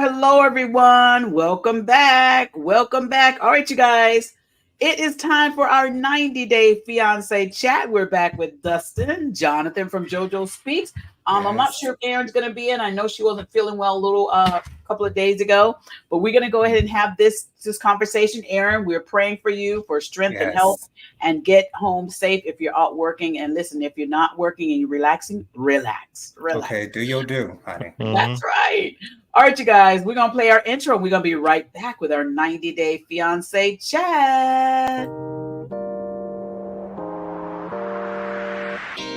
Hello, everyone. Welcome back. Welcome back. All right, you guys. It is time for our 90-day fiance chat. We're back with Dustin, Jonathan from JoJo Speaks. I'm not sure if Erin's going to be in. I know she wasn't feeling well a little couple of days ago, but we're going to go ahead and have this conversation. Erin, we're praying for you for strength and health and get home safe if you're out working. And listen, if you're not working and you're relaxing, relax. Okay, do your do, honey. That's right. All right, you guys, we're going to play our intro. We're going to be right back with our 90-day fiance chat.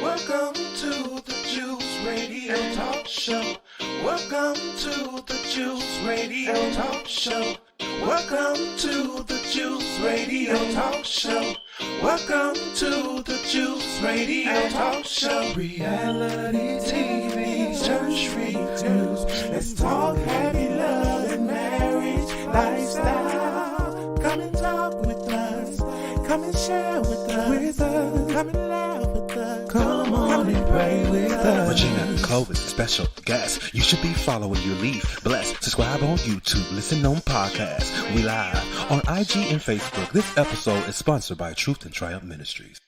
Welcome to the Juice Radio Talk Show. Welcome to the Juice Radio Talk Show. Welcome to the Juice Radio Talk Show. Welcome to the Juice Radio Talk Show. Reality TV's Church News. Let's talk happy love and marriage lifestyle. Come and talk with us. Come and share with us. Come and laugh with us. Come on and pray with us. Regina Cole is a special guest. You should be following your lead. Bless. Subscribe on YouTube. Listen on podcasts. We live on IG and Facebook. This episode is sponsored by Truth and Triumph Ministries.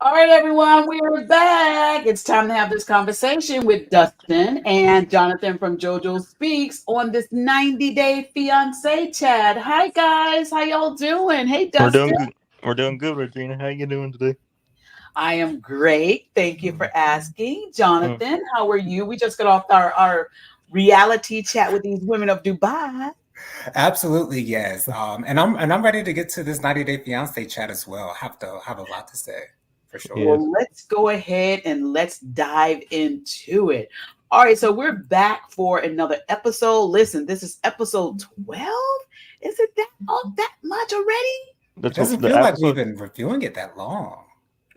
All right, everyone, we're back. It's time to have this conversation with Dustin and Jonathan from JoJo Speaks on this 90-day fiance chat. Hi, guys. How y'all doing? Hey, Dustin. We're doing good, Regina. How you doing today? I am great. Thank you for asking. Jonathan, how are you? We just got off our reality chat with these women of Dubai. Absolutely, yes. And I'm ready to get to this 90-day fiance chat as well. Have a lot to say. For sure. Yes. Well, let's go ahead and let's dive into it. All right, so we're back for another episode. Listen, this is episode 12. Is it that much already? It doesn't feel like we've been reviewing it that long.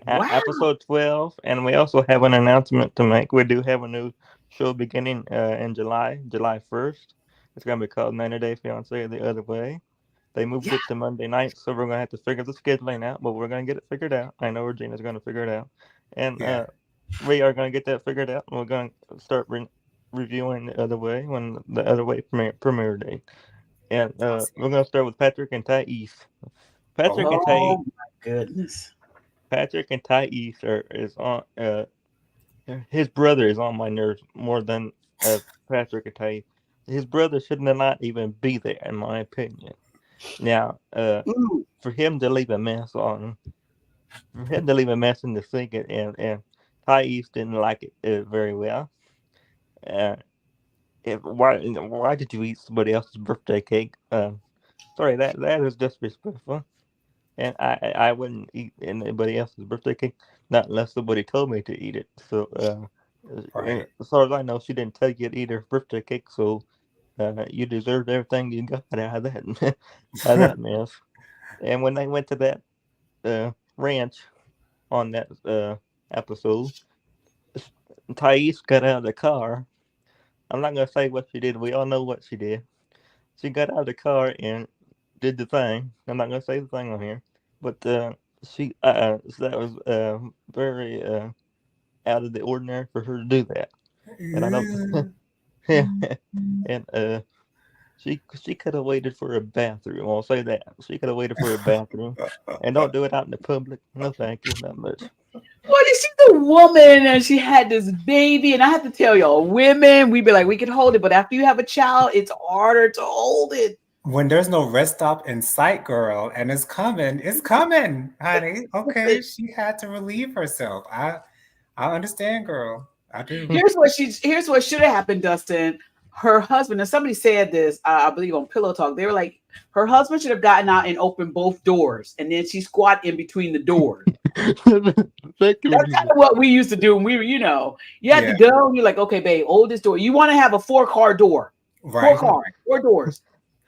Wow. Episode 12, and we also have an announcement to make. We do have a new show beginning in July 1st. It's going to be called 90 Day Fiancé The Other Way. They moved it to Monday night, so we're going to have to figure the scheduling out, but we're going to get it figured out. I know Regina's going to figure it out. And we are going to get that figured out, and we're going to start reviewing The Other Way when The Other Way premiere date. And we're going to start with Patrick and Thais. Patrick and Thais. Oh, my goodness. Patrick and Thais is on, his brother is on my nerves more than Patrick and Thais. His brother should not even be there, in my opinion. Now, for him to leave a mess in the sink, and Thais didn't like it very well. Why did you eat somebody else's birthday cake? Sorry, that is disrespectful. And I wouldn't eat anybody else's birthday cake, not unless somebody told me to eat it. So, as far as I know, she didn't tell you to eat her birthday cake, so you deserved everything you got out of that mess. And when they went to that ranch on that episode, Thais got out of the car. I'm not going to say what she did. We all know what she did. She got out of the car and did the thing. I'm not going to say the thing on here. But that was very out of the ordinary for her to do that. And I don't... and she could have waited for a bathroom. I'll say that. She could have waited for a bathroom. And don't do it out in the public. No, thank you, not much. Well, she's a woman and she had this baby. And I have to tell y'all, women, we be like, we can hold it. But after you have a child, it's harder to hold it. When there's no rest stop in sight, girl, and it's coming, honey. Okay, she had to relieve herself. I understand, girl. I do. Here's what should have happened, Dustin. Her husband, and somebody said this, I believe on Pillow Talk, they were like, her husband should have gotten out and opened both doors, and then she squat in between the doors. That's kind of what we used to do when we were, you had to go, and you're like, okay, babe, hold this door. You want to have a 4-car door. Right. 4 doors.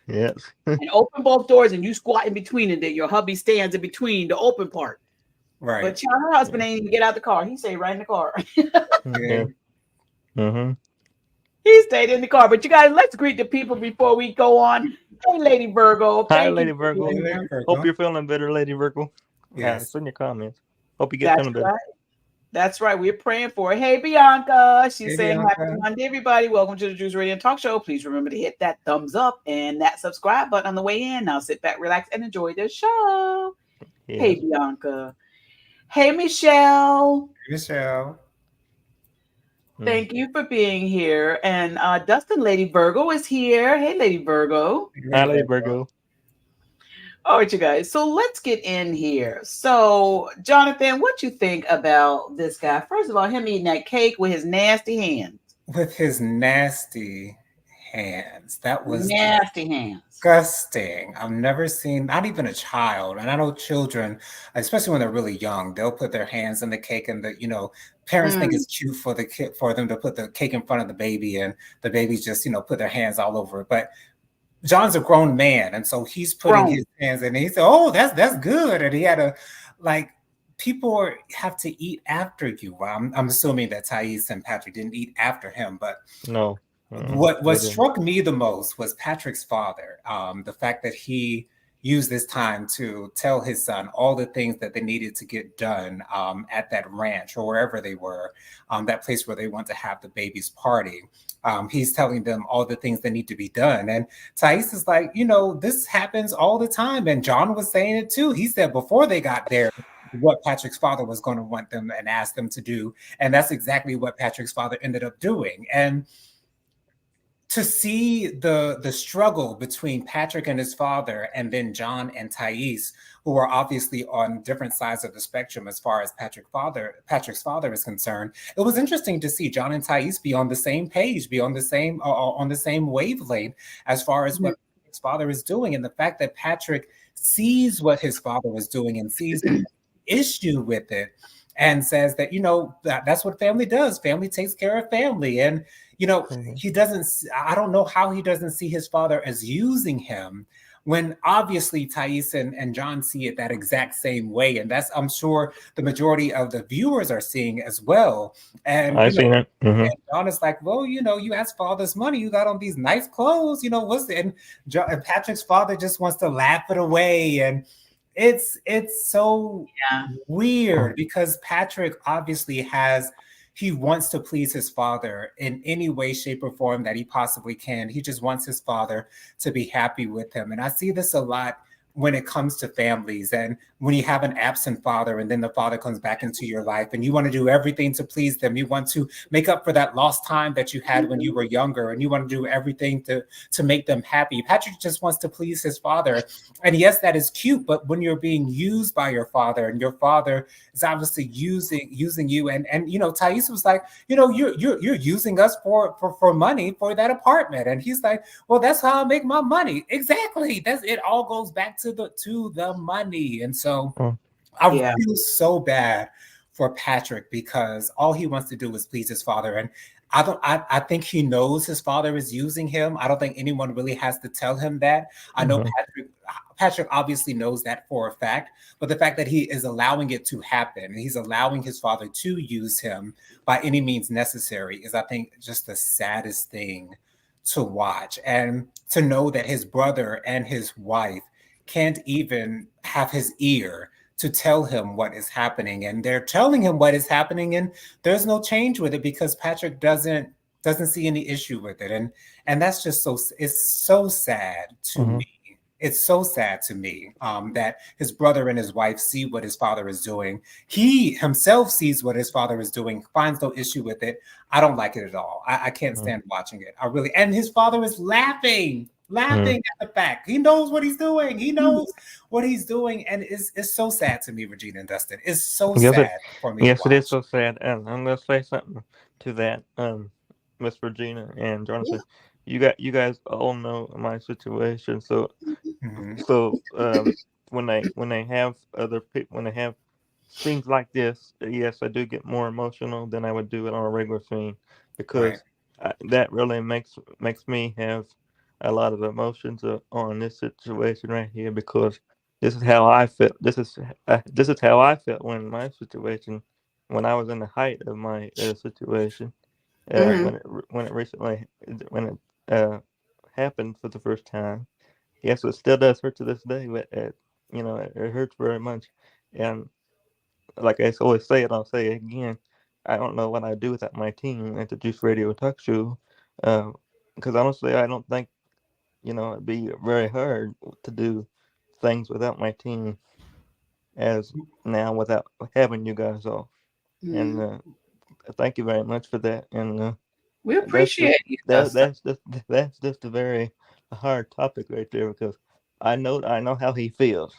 Yes. And open both doors, and you squat in between, and then your hubby stands in between the open part. Right. But her husband ain't even get out the car. He stayed right in the car. Mm-hmm. He stayed in the car. But you guys, let's greet the people before we go on. Hey, Lady Virgo. Hi, Lady Virgo. Hope you're feeling better, Lady Virgo. Yeah, it's in your comments. Hope you get feeling better. That's right. We're praying for her. Hey, Bianca. She's Hey, saying happy Bianca. Monday, everybody. Welcome to the Juice Radio Talk Show. Please remember to hit that thumbs up and that subscribe button on the way in. Now sit back, relax, and enjoy the show. Hey, Yes. Bianca. Hey, Michelle. Hey, Michelle. Mm. Thank you for being here. And Dustin, Lady Virgo is here. Hey, Lady Virgo. Hi, Hey, Lady Virgo. Virgo. All right, you guys. So let's get in here. So, Jonathan, what you think about this guy? First of all, him eating that cake with his nasty hands. With his nasty hands. That was Nasty hands. disgusting. I've never seen, not even a child, and I know children, especially when they're really young, they'll put their hands in the cake, and parents think Mm, it's cute for the kid for them to put the cake in front of the baby, and the baby just put their hands all over it. But John's a grown man, and so he's putting grown. his hands in. And he said, "Oh, that's good," and he had a like. People have to eat after you. Well, I'm assuming that Thais and Patrick didn't eat after him, but No. what They didn't. struck me the most was Patrick's father. The fact that he used this time to tell his son all the things that they needed to get done at that ranch or wherever they were, that place where they want to have the baby's party. He's telling them all the things that need to be done. And Thais is like, this happens all the time. And John was saying it too. He said before they got there, what Patrick's father was going to want them and ask them to do. And that's exactly what Patrick's father ended up doing. And to see the struggle between Patrick and his father, and then John and Thais, who are obviously on different sides of the spectrum as far as Patrick's father is concerned, it was interesting to see John and Thais be on the same page, be on the same wavelength as far as Mhm. what Patrick's father is doing, and the fact that Patrick sees what his father was doing and sees the issue with it, and says that that's what family does. Family takes care of family, and Mhm. he doesn't. I don't know how he doesn't see his father as using him when obviously Thais and John see it that exact same way, and that's I'm sure the majority of the viewers are seeing as well. And I seen it. and John is like, well, you asked for all this money, you got on these nice clothes, what's it? And Patrick's father just wants to laugh it away, and it's so Yeah. weird because Patrick obviously he wants to please his father in any way, shape, or form that he possibly can. He just wants his father to be happy with him. And I see this a lot when it comes to families, and when you have an absent father and then the father comes back into your life and you want to do everything to please them. You want to make up for that lost time that you had when you were younger, and you want to do everything to make them happy. Patrick just wants to please his father. And yes, that is cute, but when you're being used by your father, and your father is obviously using you, and Thais was like, you're using us for money for that apartment. And he's like, well, that's how I make my money. Exactly. That's it. All goes back to the money. And so I Yeah. feel so bad for Patrick because all he wants to do is please his father. And I think he knows his father is using him. I don't think anyone really has to tell him that. I know Patrick obviously knows that for a fact, but the fact that he is allowing it to happen, and he's allowing his father to use him by any means necessary, is, I think, just the saddest thing to watch. And to know that his brother and his wife can't even have his ear to tell him what is happening, and they're telling him what is happening, and there's no change with it because Patrick doesn't see any issue with it. And that's just it's so sad to me. It's so sad to me that his brother and his wife see what his father is doing. He himself sees what his father is doing, finds no issue with it. I don't like it at all. I can't stand watching it. I really, and his father is laughing at the fact. He knows what he's doing. He knows what he's doing. And it's so sad to me, Regina and Dustin. It's so Yes, sad for me to yes, it is watch. so sad. And I'm gonna say something to that, Miss Regina and Yeah. Jonathan. You guys all know my situation. So Mhm. so when they have other people, when they have scenes like this, yes, I do get more emotional than I would do it on a regular scene, Right. because that really makes me have a lot of emotions on this situation right here, because this is how I felt. This is how I felt when my situation, when I was in the height of my situation, Right. Hmm. when it recently, when it happened for the first time. Yes, it still does hurt to this day, but it hurts very much. And like I always say, and I'll say it again, I don't know what I'd do without my team at the Juice Radio Talk Show. Because honestly, I don't think, it'd be very hard to do things without my team as now without having you guys off. And Mm. thank you very much for that. And We that's just appreciate you, that Dustin. that's just a very hard topic right there because I know how he feels.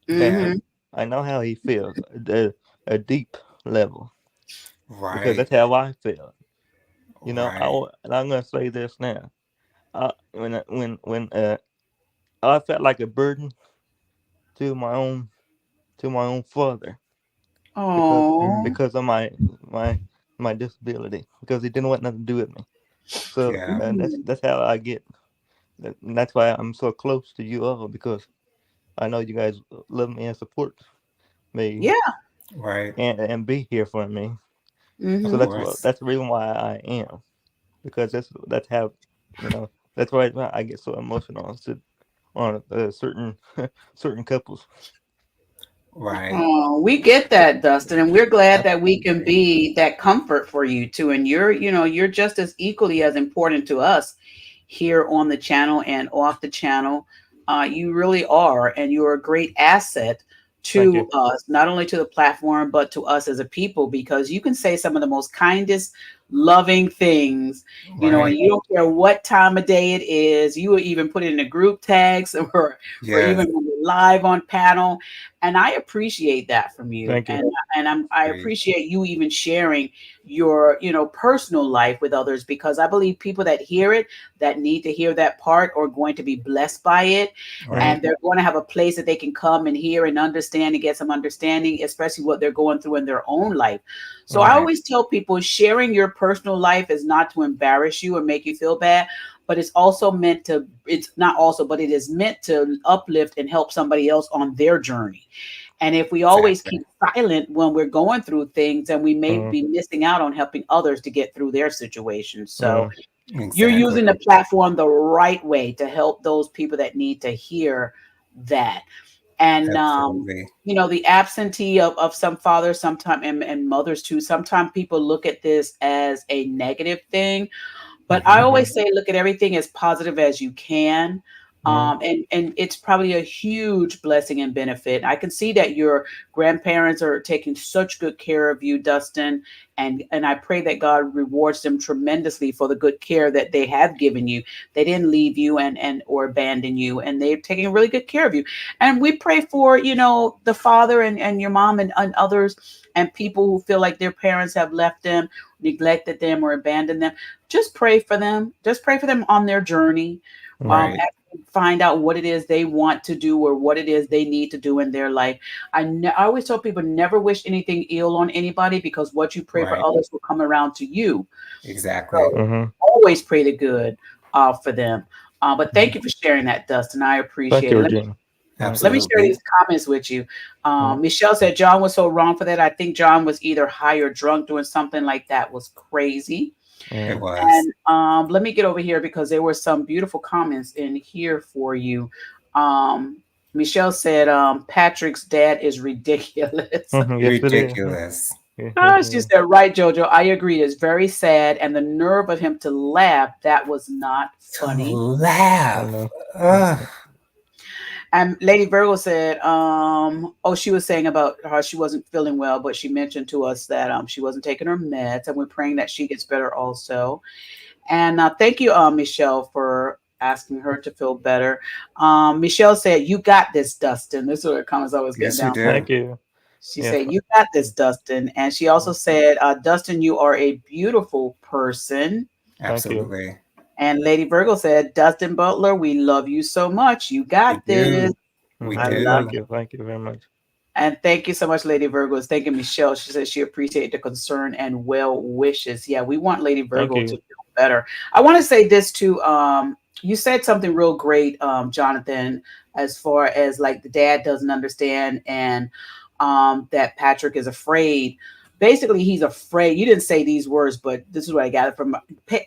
Yeah. Mm-hmm. I know how he feels at a deep level because Right. that's how I feel. Right. And I'm gonna say this now. When I felt like a burden to my own father because Oh, Mm. because of my my disability because he didn't want nothing to do with me. So Yeah. that's how I get. And that's why I'm so close to you all because I know you guys love me and support me yeah. Right. and be here for me. Of So Mm-hmm. course. that's the reason why I am because that's how that's why I get so emotional on certain certain couples. Right. Oh, we get that, Dustin, and we're glad that we can Absolutely. be that comfort for you too. And you're just as equally as important to us here on the channel and off the channel. You really are, and you're a great asset Thank you. to us, not only to the platform, but to us as a people, because you can say some of the most kindest, loving things, and Right. you don't care what time of day it is. You will even put it in a group text or Yes. even when we're live on panel. And I appreciate that from you. Thank you. And I Great. appreciate you even sharing your, personal life with others, because I believe people that hear it, that need to hear that part, are going to be blessed by it, Hmm. Right. and they're going to have a place that they can come and hear and understand and get some understanding, especially what they're going through in their own life. So I Hmm. Right. always tell people, sharing your personal life is not to embarrass you or make you feel bad, but it's not also, but it is meant to uplift and help somebody else on their journey. And if we always Exactly. keep silent when we're going through things, then we may Hmm. be missing out on helping others to get through their situations. So Hmm. you're Exactly. using the platform the right way to help those people that need to hear that. And Absolutely. the absentee of some fathers sometimes, and mothers too, sometimes people look at this as a negative thing, but I Hmm. Hmm. always say, look at everything as positive as you can. Hmm. And it's probably a huge blessing and benefit. I can see that your grandparents are taking such good care of you, Dustin, and I pray that God rewards them tremendously for the good care that they have given you. They didn't leave you and or abandon you, and they're taking really good care of you. And we pray for the father and your mom and others, and people who feel like their parents have left them, neglected them, or abandoned them. Just pray for them. Just pray for them on their journey. Hmm. Right. As they find out what it is they want to do or what it is they need to do in their life. I always tell people, never wish anything ill on anybody, because what you pray for Right. others will come around to you. Exactly. So Hmm. always pray the good for them. But thank Mhm. you for sharing that, Dustin. I Thank appreciate you, it. Regina. Hmm. Let me share Absolutely. these comments with you. Hmm. Michelle said John was so wrong for that. I think John was either high or drunk. Doing something like that was crazy. It Hmm. was. And let me get over here, because there were some beautiful comments in here for you. Um, Michelle said Patrick's dad is ridiculous. Yes, it is. Ridiculous. Yes, it Ah, she is. said, right, Jojo. I agree. It's very sad. And the nerve of him to laugh, that was not To funny. I laugh. know. Ugh. And Lady Virgo said, oh, she was saying about how she wasn't feeling well, but she mentioned to us that she wasn't taking her meds, and we're praying that she gets better also. And thank you, Michelle, for asking her to feel better. Michelle said, "You got this, Dustin." This is what her comments I was getting Yes, we down. do. Thank you. She Yes. said, "You got this, Dustin," and she also said, "Dustin, you are a beautiful person." Thank you. Absolutely. And Lady Virgo said, "Dustin Butler, we love you so much. You We got this." do. We I love do. Thank you. Thank you very much. And thank you so much, Lady Virgo. Is thanking Michelle. She says she appreciated the concern and well wishes. Yeah, we want Lady Thank Virgo to you. feel better. I want to say this too. You said something real great, Jonathan, as far as like the dad doesn't understand, and that Patrick is afraid. Basically, he's afraid. You didn't say these words, but this is what I got from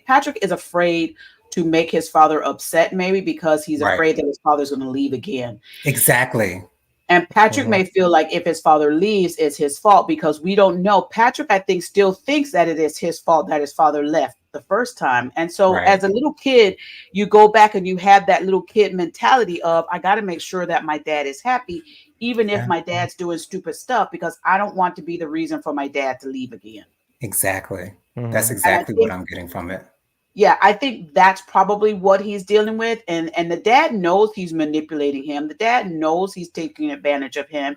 Patrick is afraid to make his father upset, maybe because he's Right. afraid that his father's going to leave again. Exactly. And Patrick may feel like if his father leaves, it's his fault because we don't know. Patrick, I think, still thinks that it is his fault that his father left the first time. And so, Right. as a little kid, you go back and you have that little kid mentality of, I got to make sure that my dad is happy, even if Yeah. my dad's doing stupid stuff, because I don't want to be the reason for my dad to leave again. Exactly. Mhm. That's And I exactly what think, I'm getting from it. yeah, I think that's probably what he's dealing with. And the dad knows he's manipulating him. The dad knows he's taking advantage of him.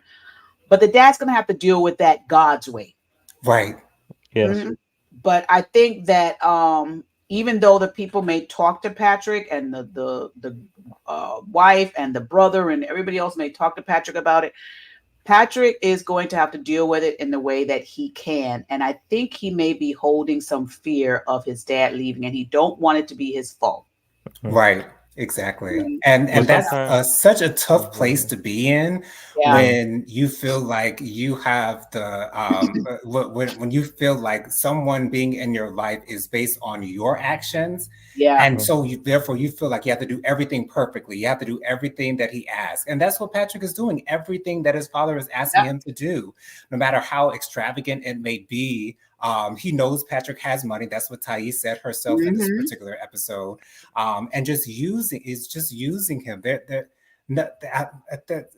But the dad's going to have to deal with that God's way. Right. Yes. Mhm. But I think that even though the people may talk to Patrick and the wife and the brother and everybody else may talk to Patrick about it, Patrick is going to have to deal with it in the way that he can. And I think he may be holding some fear of his dad leaving, and he don't want it to be his fault. Right. Exactly. Mhm. And Well, that's sometimes. such a tough place to be in Yeah. when you feel like you have the when you feel like someone being in your life is based on your actions. Yeah. And so therefore you feel like you have to do everything perfectly. You have to do everything that he asks. And that's what Patrick is doing, everything that his father is asking Yep. him to do, no matter how extravagant it may be. He knows Patrick has money. That's what Thais said herself in this Mhm. particular episode. And just using him. No,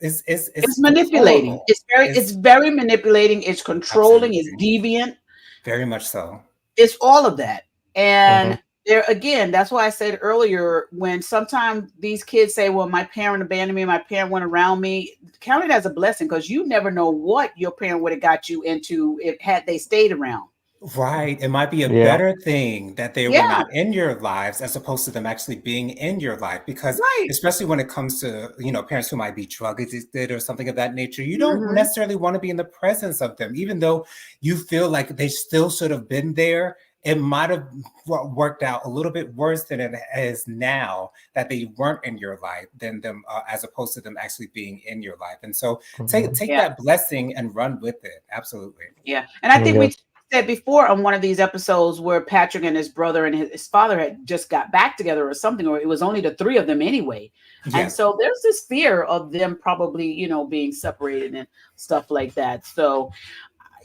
It's it's manipulating. deplorable. It's very manipulating. It's controlling. It's Absolutely deviant. very much so. It's all of that. Mhm. And there again, that's why I said earlier, when sometimes these kids say, well, my parent abandoned me, my parent went around me, count it as a blessing because you never know what your parent would have got you into if had they stayed around. Right. It might be a Yeah. better thing that they were Yeah, not in your lives as opposed to them actually being in your life. Because right. especially when it comes to, parents who might be drug addicted or something of that nature, you don't Hmm. necessarily want to be in the presence of them, even though you feel like they still should have been there. It might have worked out a little bit worse than it is now that they weren't in your life than them, as opposed to them actually being in your life. And so take Yeah, that blessing and run with it. Absolutely. yeah. And I think we Yes. said before on one of these episodes where Patrick and his brother and his father had just got back together or something, or it was only the three of them anyway. And Yes. so there's this fear of them probably, being separated and stuff like that. So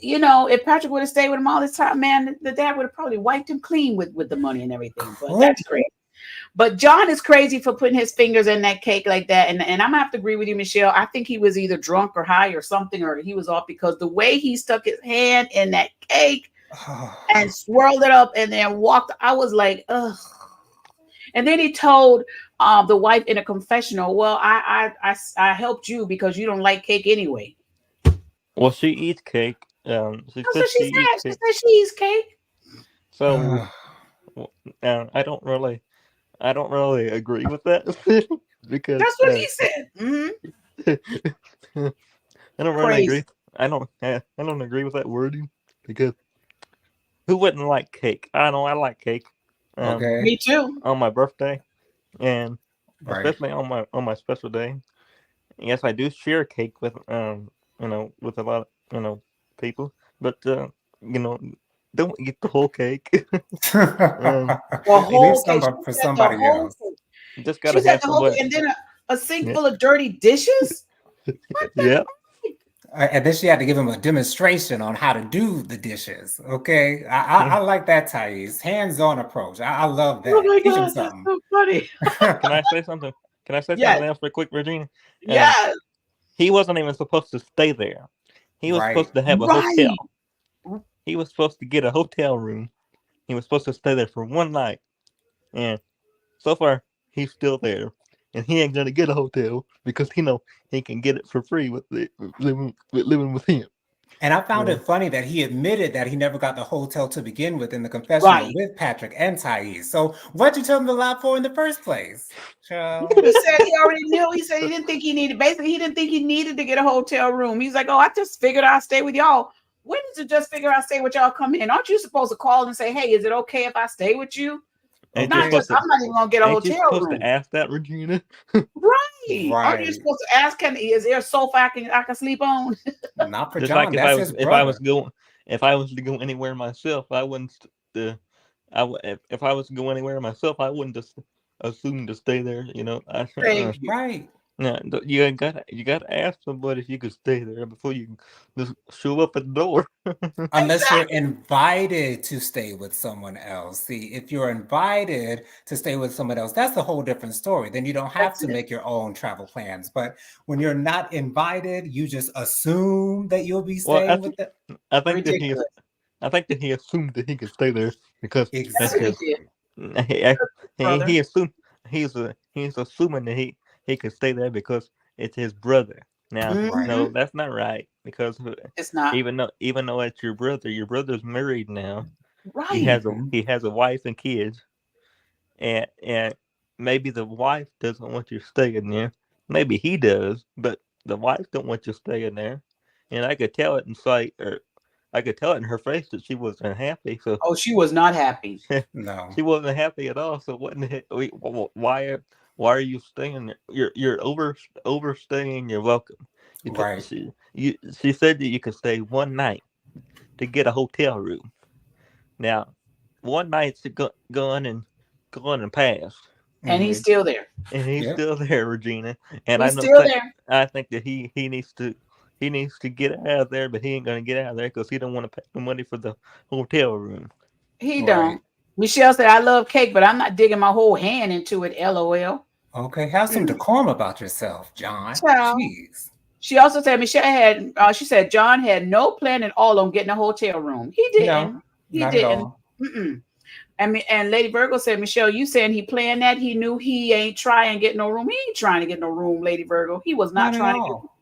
if Patrick would have stayed with him all this time, man, the dad would have probably wiped him clean with the money and everything. But Could that's great. But John is crazy for putting his fingers in that cake like that. And I'm gonna have to agree with you, Michelle. I think he was either drunk or high or something, or he was off because the way he stuck his hand in that cake and swirled it up and then walked, I was like, ugh. And then he told the wife in a confessional, well, I helped you because you don't like cake anyway. Well, she eats cake. She That's says what she she eats said. She cake. said she eats cake. So, I don't really agree with that because That's what he said. Mm-hmm. I don't really Crazy. agree. I don't agree with that wording because who wouldn't like cake? I know I like cake. Okay. Me too. On my birthday, and Right. especially on my special day. Yes, I do share cake with with a lot of people, but don't eat the whole cake. um, The Leave whole some cake. She for said the somebody whole else. cake. just She gotta said have the whole somebody. cake, and then a sink Yeah, full of dirty dishes. What the yeah. heck? And then she had to give him a demonstration on how to do the dishes. Okay. I like that, Thais. Hands-on approach. I love Oh that. my Teach him God, that's something. so funny. Can I say something? Can I say Yes, something else real quick, Regina? Um, yes, he wasn't even supposed to stay there. He was Right. supposed to have a right. hotel. He was supposed to get a hotel room. He was supposed to stay there for one night, and so far he's still there, and he ain't gonna get a hotel because he can get it for free with living with him. And I found Yeah. it funny that he admitted that he never got the hotel to begin with in the confessional Right. with Patrick and Thais. So what'd you tell him to lie for in the first place? Child. He said he already knew. He said he didn't think he needed. Basically, he didn't think he needed to get a hotel room. He's like, oh, I just figured I'd stay with y'all. When did you just figure I'd stay with y'all? Come in. Aren't you supposed to call and say, hey, is it okay if I stay with you? Ain't you Not Okay. supposed just, to? I'm not even gonna get a Ain't you hotel supposed to room. ask that, Regina? Right. Aren't you Right. supposed to ask, is there a sofa I can sleep on? Not for Just like John. That's his if I brother. was going if I was to go anywhere myself, I wouldn't. If I was to go anywhere myself, I wouldn't just assume to stay there. Crazy. Right. No, you gotta ask somebody if you can stay there before you just show up at the door. Unless you're invited to stay with someone else. See, if you're invited to stay with someone else, that's a whole different story. Then you don't have That's to it. make your own travel plans. But when you're not invited, you just assume that you'll be Well, staying with them. I think that Ridiculous. he assumed that he could stay there because That's that's what he his. Exactly. did, He brother. assumed he's assuming that he could stay there because it's his brother. Now, Right. Hmm. no, that's not right because It's not even though it's your brother's married now. right. Hmm. He has a wife and kids, and maybe the wife doesn't want you staying there. Maybe he does, but the wife don't want you staying there. And I could tell it in sight, or I could tell it in her face that she wasn't happy. So Oh, she was not happy. No. she wasn't happy at all. So what in the heck? Why are you staying there? You're overstaying. You're welcome. Right. She said that you could stay one night to get a hotel room. Now, one night's gone and passed, And he's Hmm. still there. and he's Yep. still there, Regina. And He's still there. I think that he needs to get out of there, but he ain't gonna get out of there because he don't want to pay the money for the hotel room. He Right. don't. Michelle said, "I love cake, but I'm not digging my whole hand into it." LOL. Okay. Have some Mm. decorum about yourself, John. Child. Jeez. She also said Michelle had. She said John had no plan at all on getting a hotel room. He No, didn't. He not at didn't. all. Mm-mm. And Lady Virgo said, Michelle, you saying he planned that? He knew he ain't trying to get no room. He ain't trying to get no room, Lady Virgo. He was not Not at trying to get. all.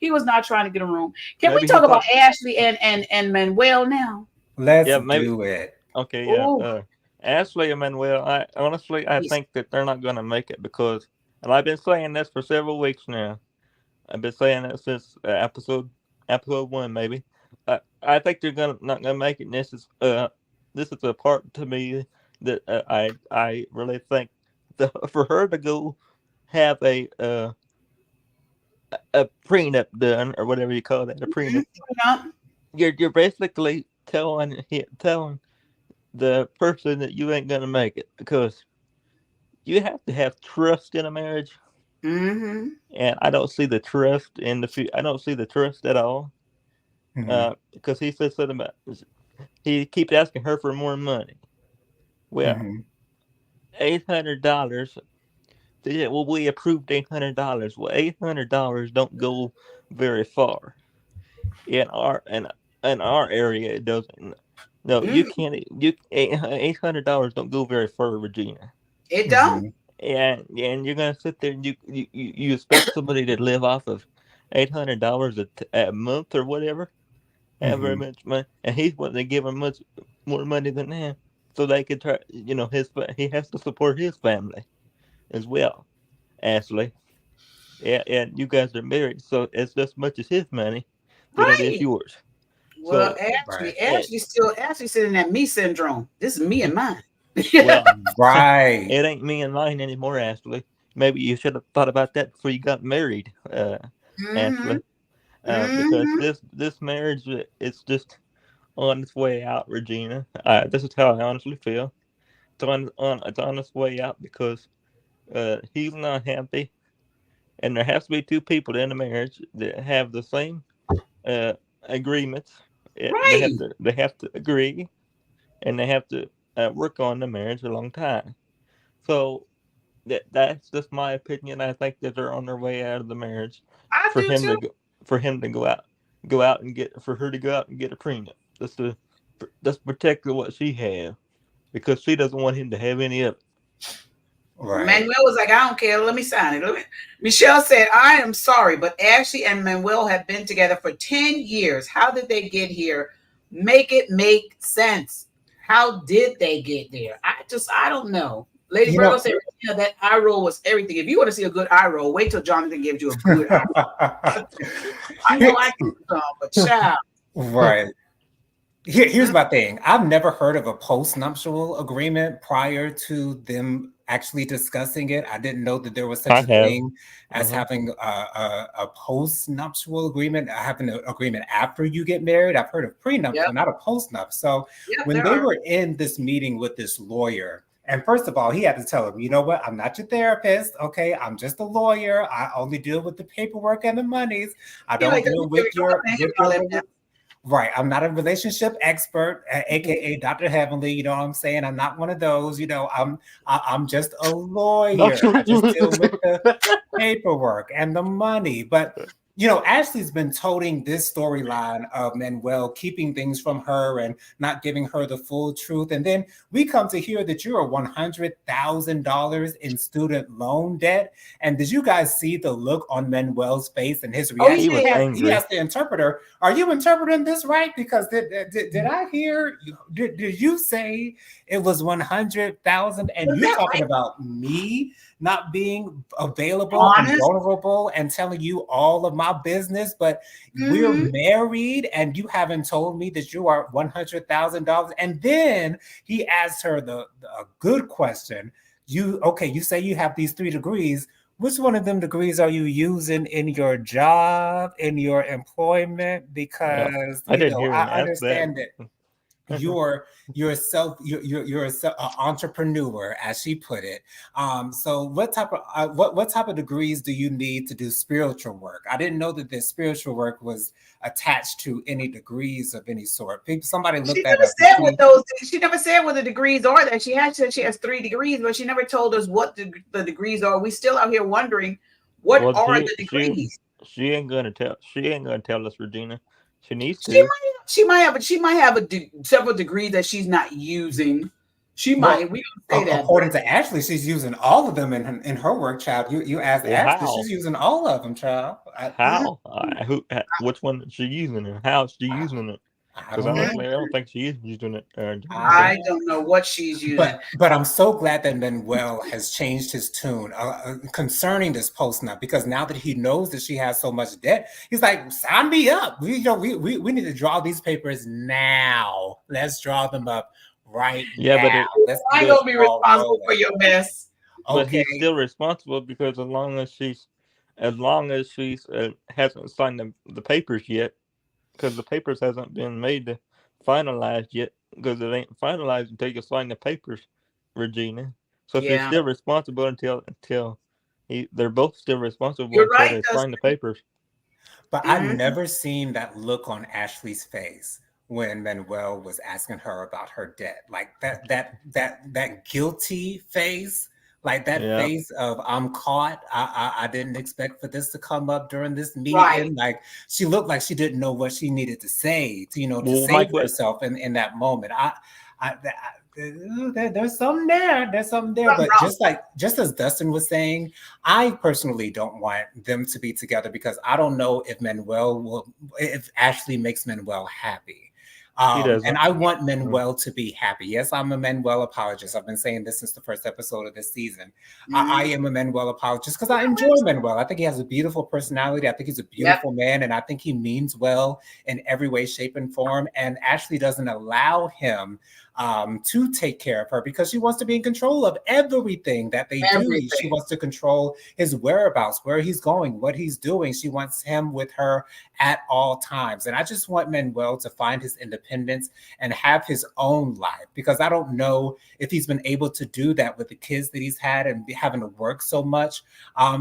He was not trying to get a room. Can we Maybe he talk about thought, Ashley and Manuel now? Let's yeah, maybe do it. okay, yeah. Oh, Ashley and Manuel, I he's think that they're not gonna make it because, and I've been saying this for several weeks now. I've been saying that since episode one, maybe. I think they're gonna not gonna make it. And this is a part to me that I really think for her to go have a prenup done or whatever you call that, a prenup. not. You're basically telling the person that you ain't gonna make it because you have to have trust in a marriage, Mm-hmm. and I don't see the trust in I don't see the trust at all. Hmm. Because he said something about he keeps asking her for more money. Well, Hmm. $800. Yeah, well, we approved $800. Well, $800 don't go very far in our area. It doesn't. No, you Mm, can't. $800 don't go very far, Regina. it don't. Hmm. And you're gonna sit there and you expect somebody to live off of $800 a month or whatever, have very Hmm. much money, and he's wanting to give him much more money than that, so they could try. He has to support his family as well, Ashley. Yeah, and you guys are married, so it's just as much as his money than it is Right. yours. Well, So, Right. Ashley's sitting in that me syndrome. This is me and mine. well, Right. it ain't me and mine anymore, Ashley. Maybe you should have thought about that before you got married, Mm-hmm. Ashley. Because Mm-hmm. this marriage it's just on its way out, Regina. This is how I honestly feel. It's on its way out because he's not happy, and there has to be two people in a marriage that have the same uh, agreements. Right. They have to agree, and they have to work on the marriage a long time. So that's just my opinion. I think that they're on their way out of the marriage I for do him too. to for him to go out and get for her to go out and get a prenup just protect what she has because she doesn't want him to have any of it. Right. Manuel was like, I don't care. Let me sign it. Michelle said, I am sorry, but Ashley and Manuel have been together for 10 years. How did they get here? Make it make sense. How did they get there? I don't know. Lady You Virgo know, said, that eye roll was everything. If you want to see a good eye roll, wait till Jonathan gives you a good eye roll. I know I can some, but child. right. Here's my thing. I've never heard of a post-nuptial agreement prior to them actually discussing it. I didn't know that there was such I a have. thing as Uh-huh. having a post-nuptial agreement, having an agreement after you get married. I've heard of Yep. prenuptial, not a post-nup. So Yep, when there they are. were in this meeting with this lawyer, And first of all, he had to tell him, you know what? I'm not your therapist. Okay. I'm just a lawyer. I only deal with the paperwork and the monies. I He don't like, deal with right. I'm not a relationship expert, aka Dr. Heavenly. You know what I'm saying? I'm not one of those. I'm just a lawyer. I just deal with the paperwork and the money. But Ashley's been toting this storyline of Manuel keeping things from her and not giving her the full truth. And then we come to hear that you're $100,000 in student loan debt. And did you guys see the look on Manuel's face and his reaction? He was angry. He asked the interpreter, "Are you interpreting this right? Because did I hear? Did you say it was 100,000? And you're talking about me not being available and vulnerable and telling you all of my business, but we're married and you haven't told me that you are $100,000." And then he asked her a good question. You say you have these 3 degrees. Which one of them degrees are you using in your job, in your employment? Because I didn't hear him I ask understand that. you're an entrepreneur, as she put it. So what type of degrees do you need to do spiritual work? I didn't know that this spiritual work was attached to any degrees of any sort. Somebody looked that up. She never said what the degrees are. That she said she has 3 degrees, but she never told us what the degrees are. We still out here wondering what are the degrees. She ain't gonna tell us, Regina. She needs to. She might have several degrees that she's not using. She might. We don't say that. According to Ashley, she's using all of them in her work, child. You asked Ashley, she's using all of them, child. How? Which one is she using and how is she using it? Because honestly, I don't think she is using it. I don't know what she's using. But I'm so glad that Manuel has changed his tune concerning this post now, because now that he knows that she has so much debt, he's like, sign me up. We need to draw these papers now. Let's draw them up right now. But I don't be responsible for your mess. But he's still responsible because as long as she hasn't signed the papers yet, because the papers hasn't been made to finalized yet, because it ain't finalized until you sign the papers, Regina. So she's still responsible until they're both still responsible until they sign the papers. But I've never seen that look on Ashley's face when Manuel was asking her about her debt, like that guilty face. Like that face of I'm caught. I didn't expect for this to come up during this meeting. Right. Like she looked like she didn't know what she needed to say to save herself in that moment. There's something there. There's something there. But just as Dustin was saying, I personally don't want them to be together because I don't know if Ashley makes Manuel happy. And I want Manuel to be happy. Yes, I'm a Manuel apologist. I've been saying this since the first episode of this season. I am a Manuel apologist because I enjoy Manuel. I think he has a beautiful personality. I think he's a beautiful man, and I think he means well in every way, shape, and form. And Ashley doesn't allow him to take care of her because she wants to be in control of everything that they do. She wants to control his whereabouts, where he's going, what he's doing. She wants him with her at all times. And I just want Manuel to find his independence and have his own life, because I don't know if he's been able to do that with the kids that he's had and having to work so much.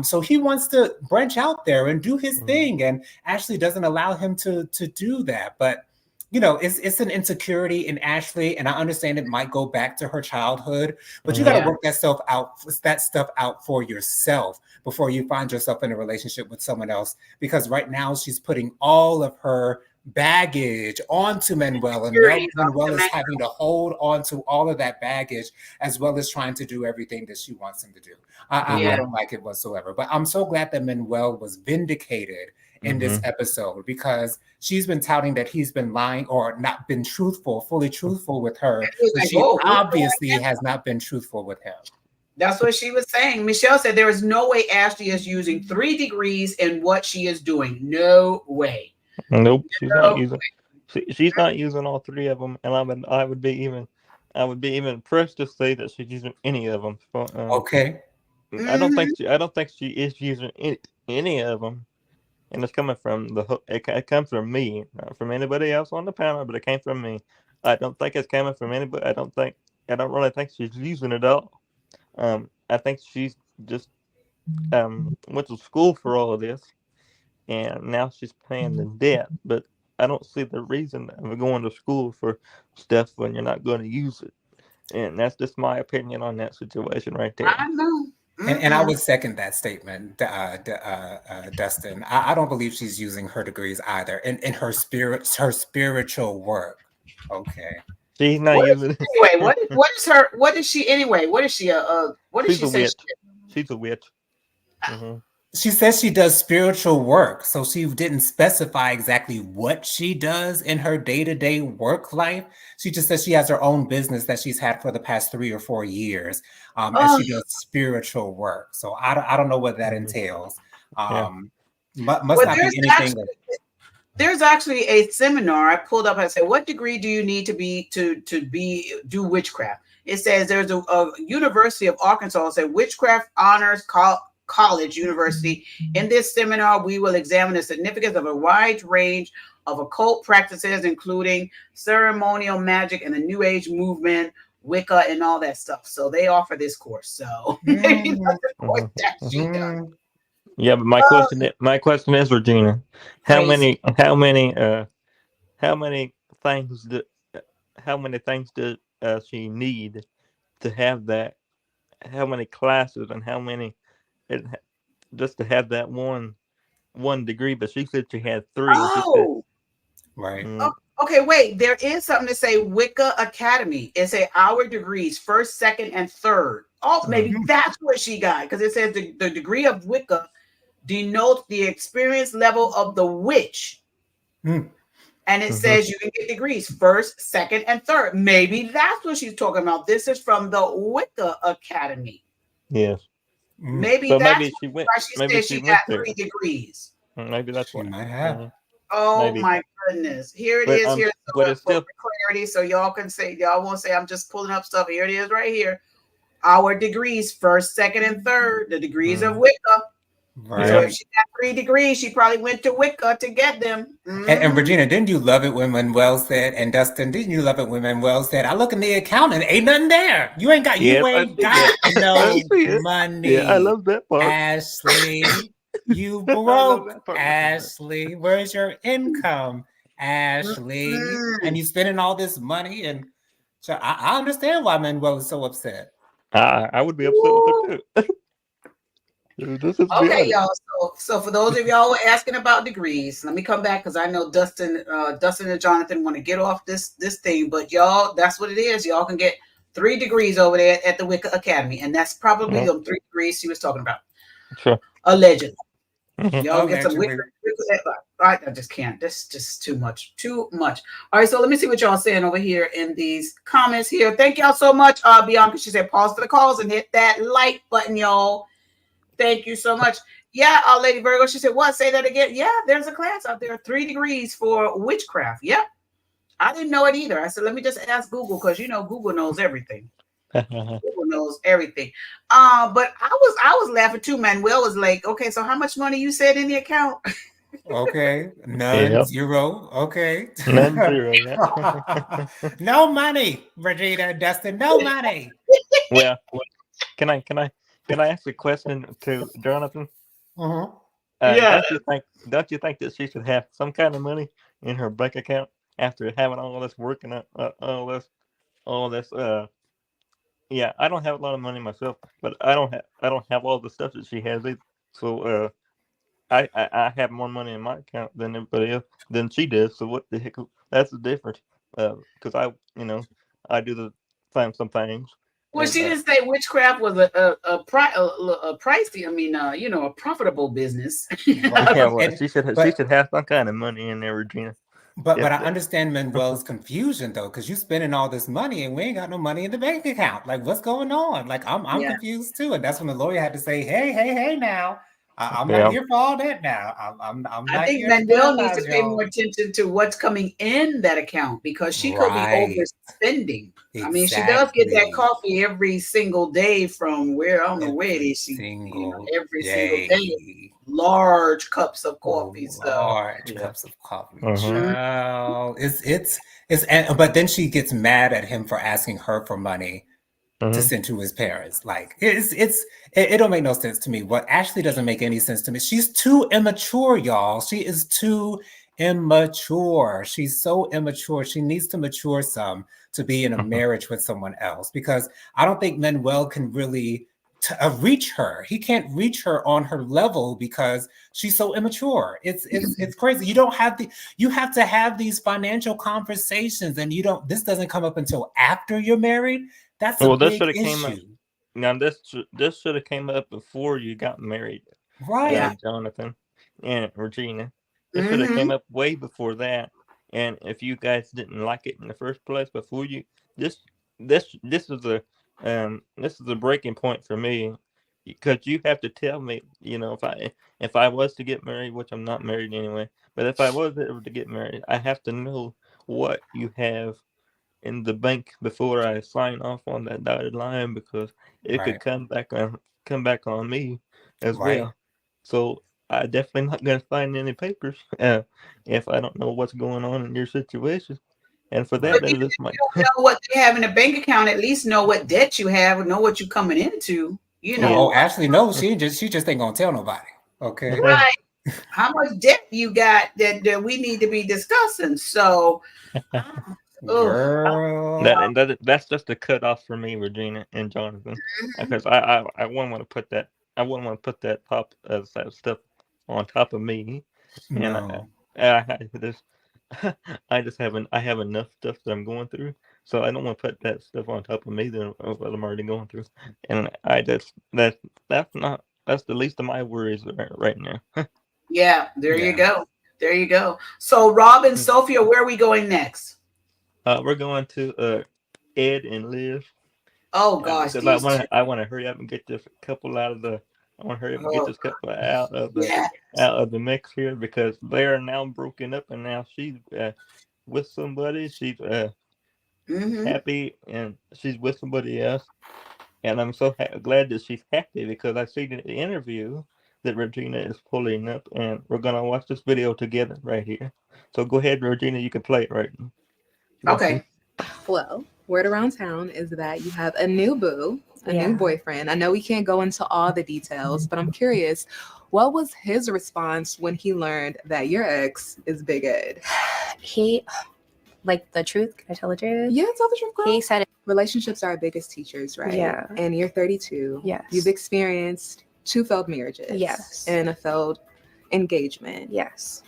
So he wants to branch out there and do his thing. And Ashley doesn't allow him to do that. But it's an insecurity in Ashley, and I understand it might go back to her childhood, but you got to work that stuff out for yourself before you find yourself in a relationship with someone else. Because right now she's putting all of her baggage onto Manuel, and Manuel is having to hold on to all of that baggage as well as trying to do everything that she wants him to do. I don't like it whatsoever, but I'm so glad that Manuel was vindicated in this episode, because she's been touting that he's been lying or not been fully truthful with her. But she obviously has not been truthful with him. That's what she was saying. Michelle said there is no way Ashley is using 3 degrees in what she is doing. No way. Nope, she's not using. She's not using all 3 of them, and I would be even impressed to say that she's using any of them. Okay. I don't think she is using any of them. And it's coming from it comes from me, not from anybody else on the panel, but it came from me. I don't think it's coming from anybody. I don't think I don't really think she's using it all. I think she's just went to school for all of this, and now she's paying the debt. But I don't see the reason of going to school for stuff when you're not going to use it. And that's just my opinion on that situation right there. I know. And I would second that statement, Dustin. I don't believe she's using her degrees either in her spiritual work. Okay. She's not What is, using it. anyway, what is her? What is she anyway? What is she? What does She's she a say? witch. She's a witch. Hmm. She says she does spiritual work, so she didn't specify exactly what she does in her day-to-day work life. She just says she has her own business that she's had for the past 3 or 4 years, and Oh, she does spiritual work. So I don't know what that entails. Yeah. Must well, not be anything. there's actually a seminar I pulled up. I said, "What degree do you need to do witchcraft?" It says there's a University of Arkansas said Witchcraft Honors College University. In this seminar, we will examine the significance of a wide range of occult practices, including ceremonial magic and the New Age movement, Wicca, and all that stuff. So they offer this course. So maybe that's the course that she does. Yeah, but my question is, Regina, how Crazy. many things do how many things does she need to have that? How many classes and how many it, just to have that one degree? But she said she had three, and she said, Oh, Right. okay. Wait, there is something to say Wicca Academy. It's a hour degrees, first, second, and third. Oh, maybe that's what she got because it says the degree of Wicca denotes the experience level of the witch. And it says you can get degrees first, second, and third. Maybe that's what she's talking about. This is from the Wicca Academy. yes. Maybe So that's maybe she went. why she Maybe said she she went got there. 3 degrees. Maybe that's She why. might have. Mhm. Oh Maybe. my goodness. Here it But, is. Here but it's for still clarity. So y'all can say, y'all won't say I'm just pulling up stuff. Here it is right here. Our degrees, first, second, and third. The degrees of Wicca. Right. So if she got 3 degrees, she probably went to Wicca to get them. And Regina, didn't you love it when Manuel said, and Dustin, didn't you love it when Manuel said, I look in the account and ain't nothing there. You ain't got Yes, I see it. no I see it. money. Yeah, I love that part. Ashley, you I love broke. that part. Ashley, where's your income? Ashley. And you spending all this money. And so I understand why Manuel is so upset. I would be upset with it too. This is Okay, y'all. So for those of y'all who are asking about degrees, let me come back because I know Dustin and Jonathan want to get off this thing, but y'all, that's what it is. Y'all can get 3 degrees over there at the Wicca Academy, and that's probably the 3 degrees she was talking about. Sure. Allegedly. Y'all get some Allegedly. Wicca. I just can't. That's just too much. Too much. All right, so let me see what y'all saying over here in these comments here. Thank y'all so much, Bianca. She said pause for the calls and hit that like button, y'all. Thank you so much. Yeah, Lady Virgo, she said, what? Say that again. Yeah, there's a class out there, 3 degrees for witchcraft. Yep. I didn't know it either. I said, let me just ask Google because Google knows everything. Google knows everything. But I was laughing too. Manuel was like, okay, so how much money you said in the account? Okay. None, zero. Okay. None, zero. Yeah. No money, Regina, Dustin, no money. Well, can I ask a question to Jonathan? Yeah. Don't you think that she should have some kind of money in her bank account after having all this work and all this? Yeah, I don't have a lot of money myself, but I don't have all the stuff that she has either. So I have more money in my account than everybody else than she does. So what the heck? That's the difference. Because I do some things. Well, And, she didn't say witchcraft was a pricey. I mean, a profitable business. yeah, well, she should have some kind of money in there, Regina. But I understand Manuel's confusion though, because you're spending all this money and we ain't got no money in the bank account. Like, what's going on? Like, I'm confused too, and that's when the lawyer had to say, hey, now. I'm not here for all that now. I'm not I think here Manuel needs to pay y'all. more attention to what's coming in that account because she could be overspending. Exactly. I mean, she does get that coffee every single day from where I don't know where it is. Every single day, large cups of coffee. Large cups of coffee. Child. But then she gets mad at him for asking her for money to send to his parents. Like it don't make no sense to me. What Ashley doesn't make any sense to me. She's too immature, y'all. She is too immature. She's so immature. She needs to mature some to be in a marriage with someone else, because I don't think Manuel can really reach her. He can't reach her on her level because she's so immature. It's crazy. You have to have these financial conversations, and this doesn't come up until after you're married. That's a this big should have came up. issue. Now this should have came up before you got married, Right. Jonathan and Regina. It should have came up way before that. And if you guys didn't like it in the first place, before you this is a breaking point for me, because you have to tell me, if I was to get married, which I'm not married anyway, but if I was ever to get married, I have to know what you have in the bank before I sign off on that dotted line, because it could come back on me as well. So I definitely not gonna sign any papers if I don't know what's going on in your situation. And for that, But you don't know what they have in a bank account. At least know what debt you have, or know what you're coming into. Ashley knows. She just ain't gonna tell nobody. Okay. Right. How much debt you got that we need to be discussing? So, girl, that's just a cutoff for me, Regina and Jonathan, because I wouldn't want to put that. I wouldn't want to put that stuff on top of me. no. And I have enough stuff that I'm going through, so I don't want to put that stuff on top of me of what I'm already going through. And that's the least of my worries right now. Yeah, there you go. There you go. So Rob and Sophia, where are we going next? We're going to Ed and Liv. Oh gosh, because I want to hurry up and get this couple out of the. I want to hurry up and get this couple out of the mix here, because they are now broken up, and now she's with somebody. She's happy, and she's with somebody else. And I'm so glad that she's happy, because I see in the interview that Regina is pulling up, and we're gonna watch this video together right here. So go ahead, Regina, you can play it right now. Okay. Well, word around town is that you have a new boo, new boyfriend. I know we can't go into all the details, but I'm curious, what was his response when he learned that your ex is Big Ed? He, like, the truth? Can I tell the truth? Yeah, tell the truth, girl. He said relationships are our biggest teachers, right? Yeah. And you're 32. Yes. You've experienced 2 failed marriages. Yes. And a failed engagement. Yes.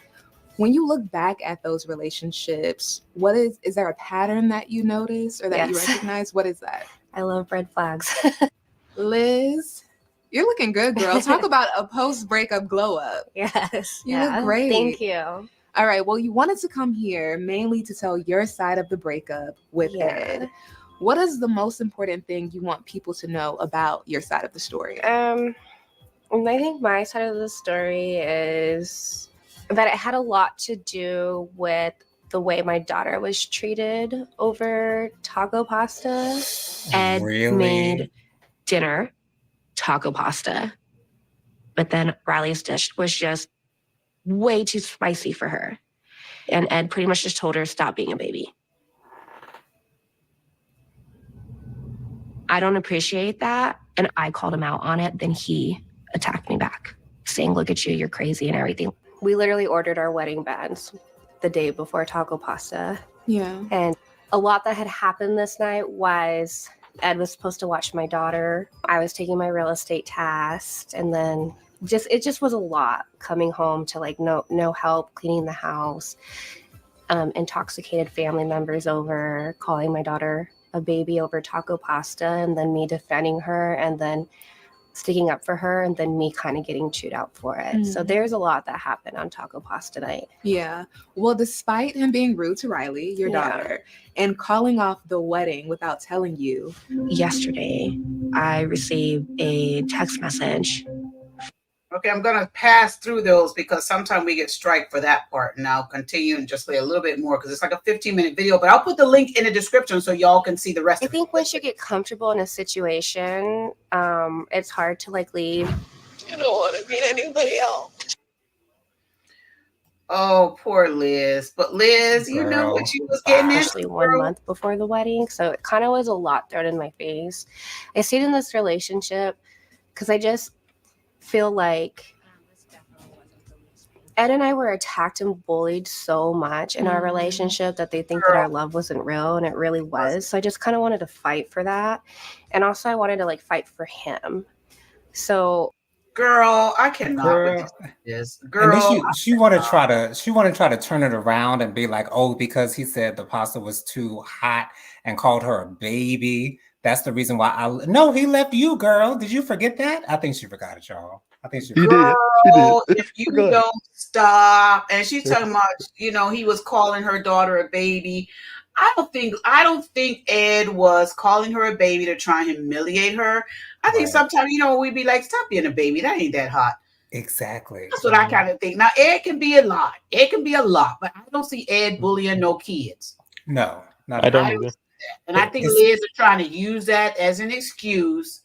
When you look back at those relationships, is there a pattern that you notice or that you recognize? What is that? I love red flags. Liz, you're looking good, girl. Talk about a post-breakup glow up. Yes. You look great. Thank you. All right. Well, you wanted to come here mainly to tell your side of the breakup with Ed. What is the most important thing you want people to know about your side of the story? I think my side of the story is that it had a lot to do with the way my daughter was treated over taco pasta. Ed made dinner taco pasta, but then Riley's dish was just way too spicy for her. And Ed pretty much just told her, stop being a baby. I don't appreciate that. And I called him out on it. Then he attacked me back, saying, look at you, you're crazy and everything. We literally ordered our wedding bands the day before taco pasta. Yeah. And a lot that had happened this night was Ed was supposed to watch my daughter. I was taking my real estate test, and then it just was a lot coming home to like no help cleaning the house, intoxicated family members over, calling my daughter a baby over taco pasta, and then me defending her, and then sticking up for her, and then me kind of getting chewed out for it. Mm-hmm. So there's a lot that happened on taco pasta night. Yeah. Well, despite him being rude to Riley, your daughter, and calling off the wedding without telling you. Yesterday, I received a text message. Okay, I'm going to pass through those because sometimes we get strike for that part. And I'll continue and just play a little bit more because it's like a 15-minute video. But I'll put the link in the description so y'all can see the rest of it. I think once you get comfortable in a situation, it's hard to like leave. You don't want to meet anybody else. Oh, poor Liz. But Liz, you know what Girl. you was getting into, Especially 1 month before the wedding. So it kind of was a lot thrown in my face. I stayed in this relationship because I just feel like Ed and I were attacked and bullied so much in our relationship that they think that our love wasn't real, and it really was. So I just kind of wanted to fight for that. And also I wanted to like fight for him. So Girl, I cannot with Girl. this. And then Girl, she want to try to turn it around and be like, oh, because he said the pasta was too hot and called her a baby. That's the reason why no, he left you, girl. Did you forget that? I think she forgot it, y'all. I think she She forgot. did. if you Forgot. don't stop, and she's talking about, he was calling her daughter a baby. I don't think Ed was calling her a baby to try and humiliate her. I think Right. sometimes, we'd be like, stop being a baby. That ain't that hot. Exactly. That's what I kind of think. Now, Ed can be a lot. It can be a lot, but I don't see Ed bullying no kids. No, not I at don't all. either. And I think Liz is trying to use that as an excuse.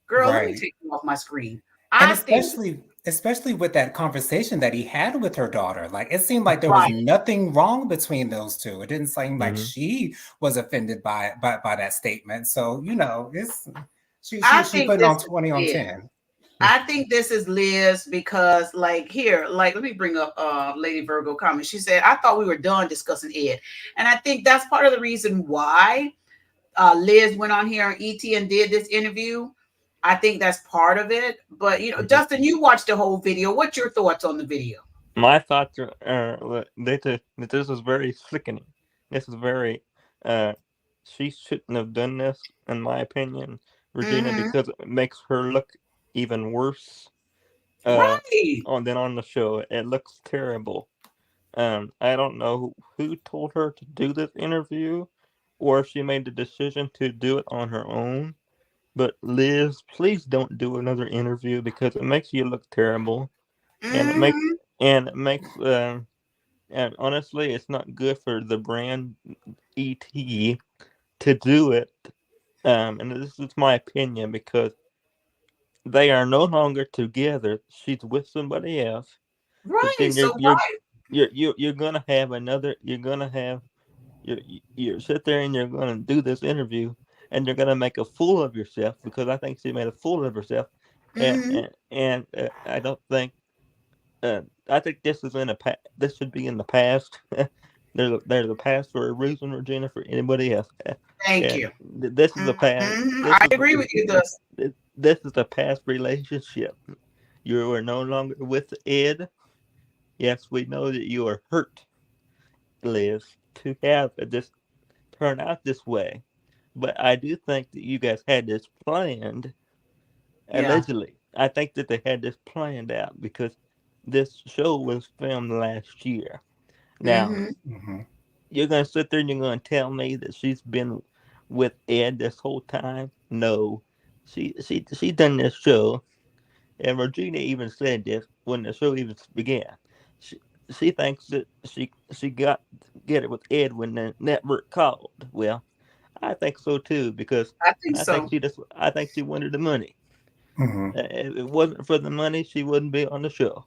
Girl, let me Right. take you off my screen. And I think especially with that conversation that he had with her daughter, like it seemed like there was right. nothing wrong between those two. It didn't seem like Mhm. she was offended by that statement. So it's she I she think put it this on is 20 on Liz. 10. I think this is Liz because, like, let me bring up Lady Virgo comment. She said, I thought we were done discussing Ed. And I think that's part of the reason why Liz went on here on ET and did this interview. I think that's part of it. But, Dustin, you watched the whole video. What's your thoughts on the video? My thoughts are that this is very sickening. This is very. She shouldn't have done this, in my opinion, Regina, Mm-hmm. because it makes her look even worse. Right. Than on the show. It looks terrible. I don't know who told her to do this interview, or if she made the decision to do it on her own. But Liz, please don't do another interview because it makes you look terrible, and Mm-hmm. it makes and honestly, it's not good for the brand ET to do it. And this is my opinion because they are no longer together. She's with somebody else, but Right. then So why? you're gonna have another. You sit there and you're gonna do this interview, and you're gonna make a fool of yourself because I think she made a fool of herself, Mm-hmm. and I don't think. I think this is this should be in the past. There's a past for a reason, Regina, for anybody else. Thank And you. this is a past. Mm-hmm. I agree with you, Dustin. This is a past relationship. You are no longer with Ed. Yes, we know that you are hurt, Liz, to have this turn out this way. But I do think that you guys had this planned, Yeah. allegedly. I think that they had this planned out because this show was filmed last year. Now, Mm-hmm. Mhm. you're going to sit there and you're going to tell me that she's been with Ed this whole time? No. She done this show, and Regina even said this when the show even began. She, she thinks that she get it with Ed when the network called. Well, I think so too because I think so. I think she wanted the money. Mhm. If it wasn't for the money, she wouldn't be on the show.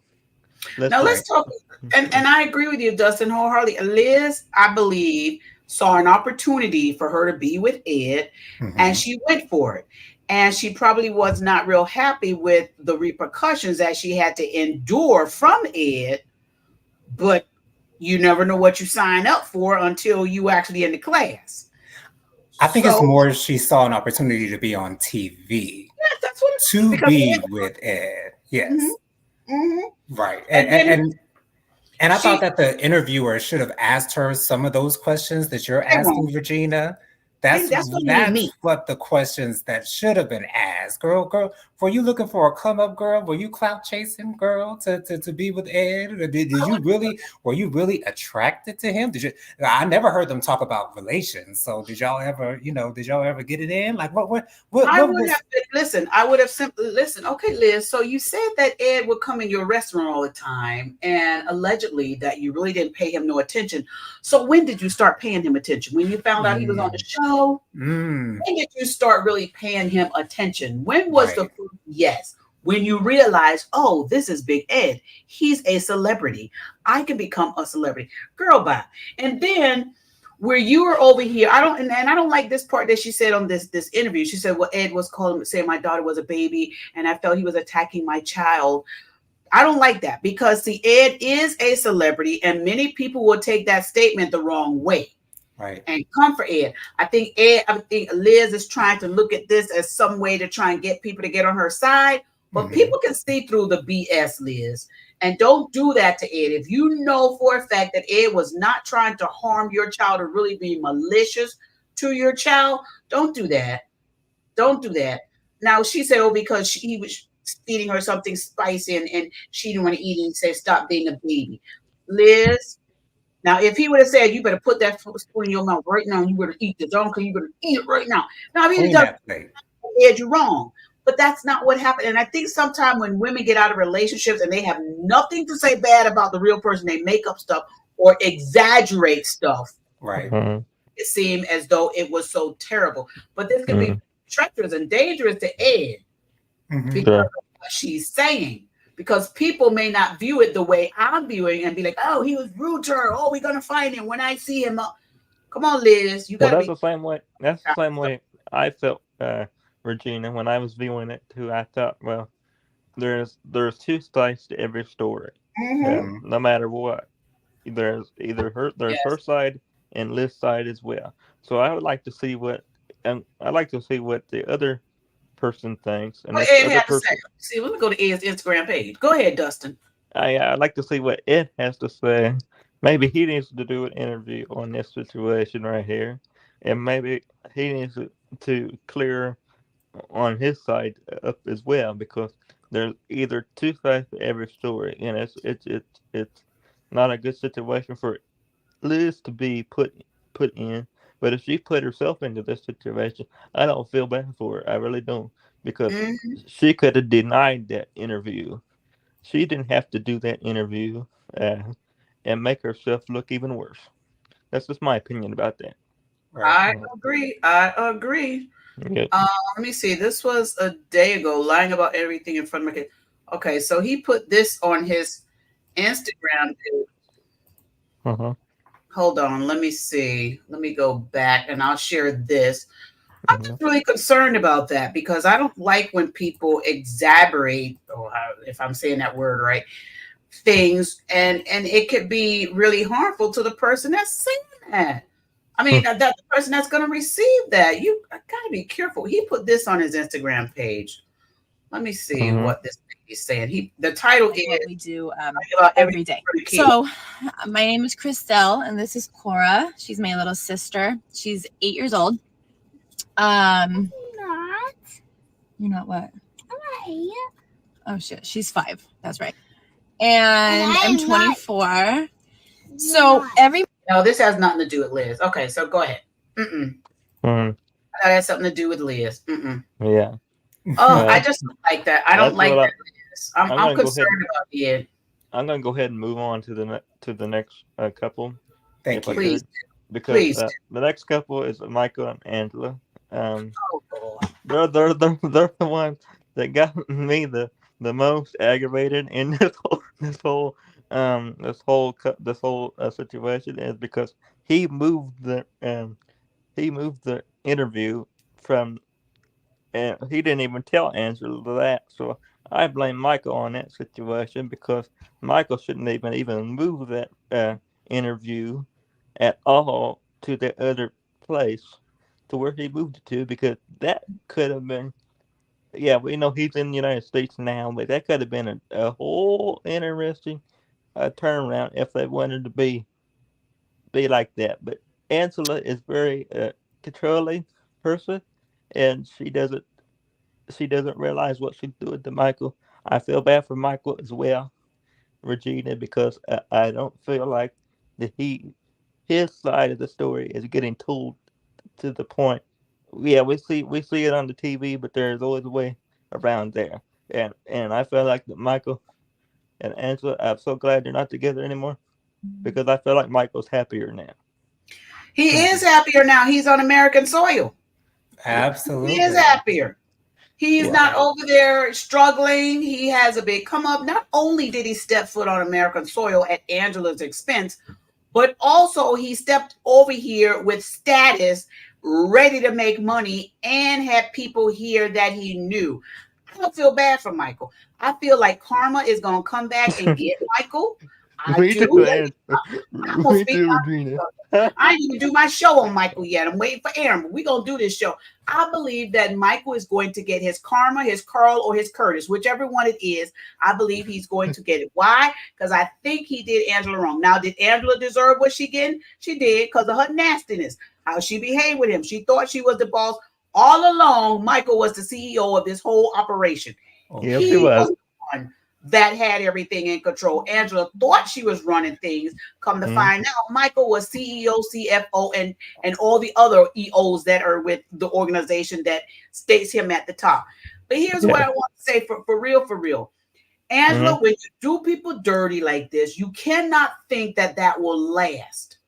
Now let's talk, and I agree with you, Dustin, wholeheartedly. Liz, I believe, saw an opportunity for her to be with Ed, and Mhm. she went for it. And she probably was not real happy with the repercussions that she had to endure from Ed, but you never know what you sign up for until you actually in the class. I think it's So more she saw an opportunity to be on TV, yeah, that's what it is to because be Ed, with Ed. mhm, Yes, mhm. right. And then And I thought she that the interviewer should have asked her some of those questions that you're they won't. asking, Regina. That's going to be me. That's what the questions that should have been asked. Girl, were you looking for a come up, girl? Were you clout chasing, girl, to be with Ed? Or did you really were you really attracted to him? Did you? I never heard them talk about relations. So did y'all ever get it in? Like what I would was? have been, listen, I would have simply listen. Okay, Liz. So you said that Ed would come in your restaurant all the time, and allegedly that you really didn't pay him no attention. So when did you start paying him attention? When you found out he was on the show? Mm, When did you start really paying him attention? When was the right. first yes? when you realize, oh, this is Big Ed. He's a celebrity. I can become a celebrity. Girl, bye. And then where you were over here, I don't, and I don't like this part that she said on this interview. She said, well, Ed was calling, saying my daughter was a baby, and I felt he was attacking my child. I don't like that because see, Ed is a celebrity, and many people will take that statement the wrong way. Right. And come for Ed. I think Liz is trying to look at this as some way to try and get people to get on her side. But people can see through the BS, Liz. And don't do that to Ed. If you know for a fact that Ed was not trying to harm your child or really be malicious to your child, don't do that. Don't do that. Now, she said, oh, because he was feeding her something spicy and she didn't want to eat it, and said, stop being a baby. Liz, now, if he would have said, you better put that spoon in your mouth right now, and you better eat this, don't you better eat it right now. Now, if he does, Ed, you're wrong. But that's not what happened. And I think sometimes when women get out of relationships and they have nothing to say bad about the real person, they make up stuff or exaggerate stuff. Right. It seemed as though it was so terrible. But this could be treacherous and dangerous to Ed because of what she's saying. Because people may not view it the way I'm viewing and be like, oh, he was rude to her. Oh, we're going to find him when I see him. Come on, Liz. You got that's the same way. That's the same way I felt, Regina, when I was viewing it too. I thought, well, there's two sides to every story. No matter what. There's her side and Liz's side as well. So I would like to see what the other person thinks. And what Ed had to say. See, let me go to Ed's Instagram page. Go ahead, Dustin. I'd like to see what Ed has to say. Maybe he needs to do an interview on this situation right here, and maybe he needs to clear on his side up as well, because there's either two sides to every story, and it's not a good situation for Liz to be put in. But if she put herself into this situation, I don't feel bad for her. I really don't, because she could have denied that interview. She didn't have to do that interview and make herself look even worse. That's just my opinion about that. Right. I agree. Yep. Let me see. This was a day ago, lying about everything in front of my kid. Okay, so he put this on his Instagram. Hold on. Let me see. Let me go back and I'll share this. I'm just really concerned about that because I don't like when people exaggerate, or if I'm saying that word right, things, and it could be really harmful to the person that's saying that. I mean, that the person that's going to receive that. You got to be careful. He put this on his Instagram page. Let me see what this is saying. The title is what we do every day. So my name is Christelle, and this is Cora. She's my little sister. She's 8 years old. You're not what? I'm 8. Oh shit, she's 5. That's right. And I'm 24. So no, this has nothing to do with Liz. Okay, so go ahead. That has something to do with Liz. Yeah. Oh, I just don't like that. I don't like that, Liz. I'm concerned about it. I'm gonna go ahead and move on to the next couple. Thank you. Please. Because the next couple is Michael and Angela. They're the ones that got me the most aggravated in this whole situation, is because he moved the interview from, and he didn't even tell Angela that. So I blame Michael on that situation, because Michael shouldn't even move that interview at all to the other place to where he moved it to, because that could have been, we know he's in the United States now, but that could have been a whole interesting turnaround if they wanted to be like that. But Angela is very controlling person, and she doesn't realize what she's doing to Michael. I feel bad for Michael as well, Regina, because I don't feel like that his side of the story is getting told to the point. Yeah, we see it on the TV, but there's always a way around there. And I feel like that Michael and Angela, I'm so glad they're not together anymore, because I feel like Michael's happier now. He is happier now. He's on American soil. Absolutely. He is happier. He's not over there struggling. He has a big come up. Not only did he step foot on American soil at Angela's expense, but also he stepped over here with status, ready to make money, and had people here that he knew. I don't feel bad for Michael. I feel like karma is going to come back and get Michael. I Me do. too, Ed. I'm gonna Me speak too, my Regina. I didn't even do my show on Michael yet. I'm waiting for Aaron, but we're going to do this show. I believe that Michael is going to get his karma, his Carl, or his Curtis, whichever one it is. I believe he's going to get it. Why? Because I think he did Angela wrong. Now, did Angela deserve what she getting? She did because of her nastiness, how she behaved with him. She thought she was the boss. All along, Michael was the CEO of this whole operation. Yes, He he was. was the one that had everything in control. Angela thought she was running things. Come to find out, Michael was CEO, CFO, and all the other EOs that are with the organization that states him at the top. But here's what I want to say for real. Angela, when you do people dirty like this, you cannot think that will last.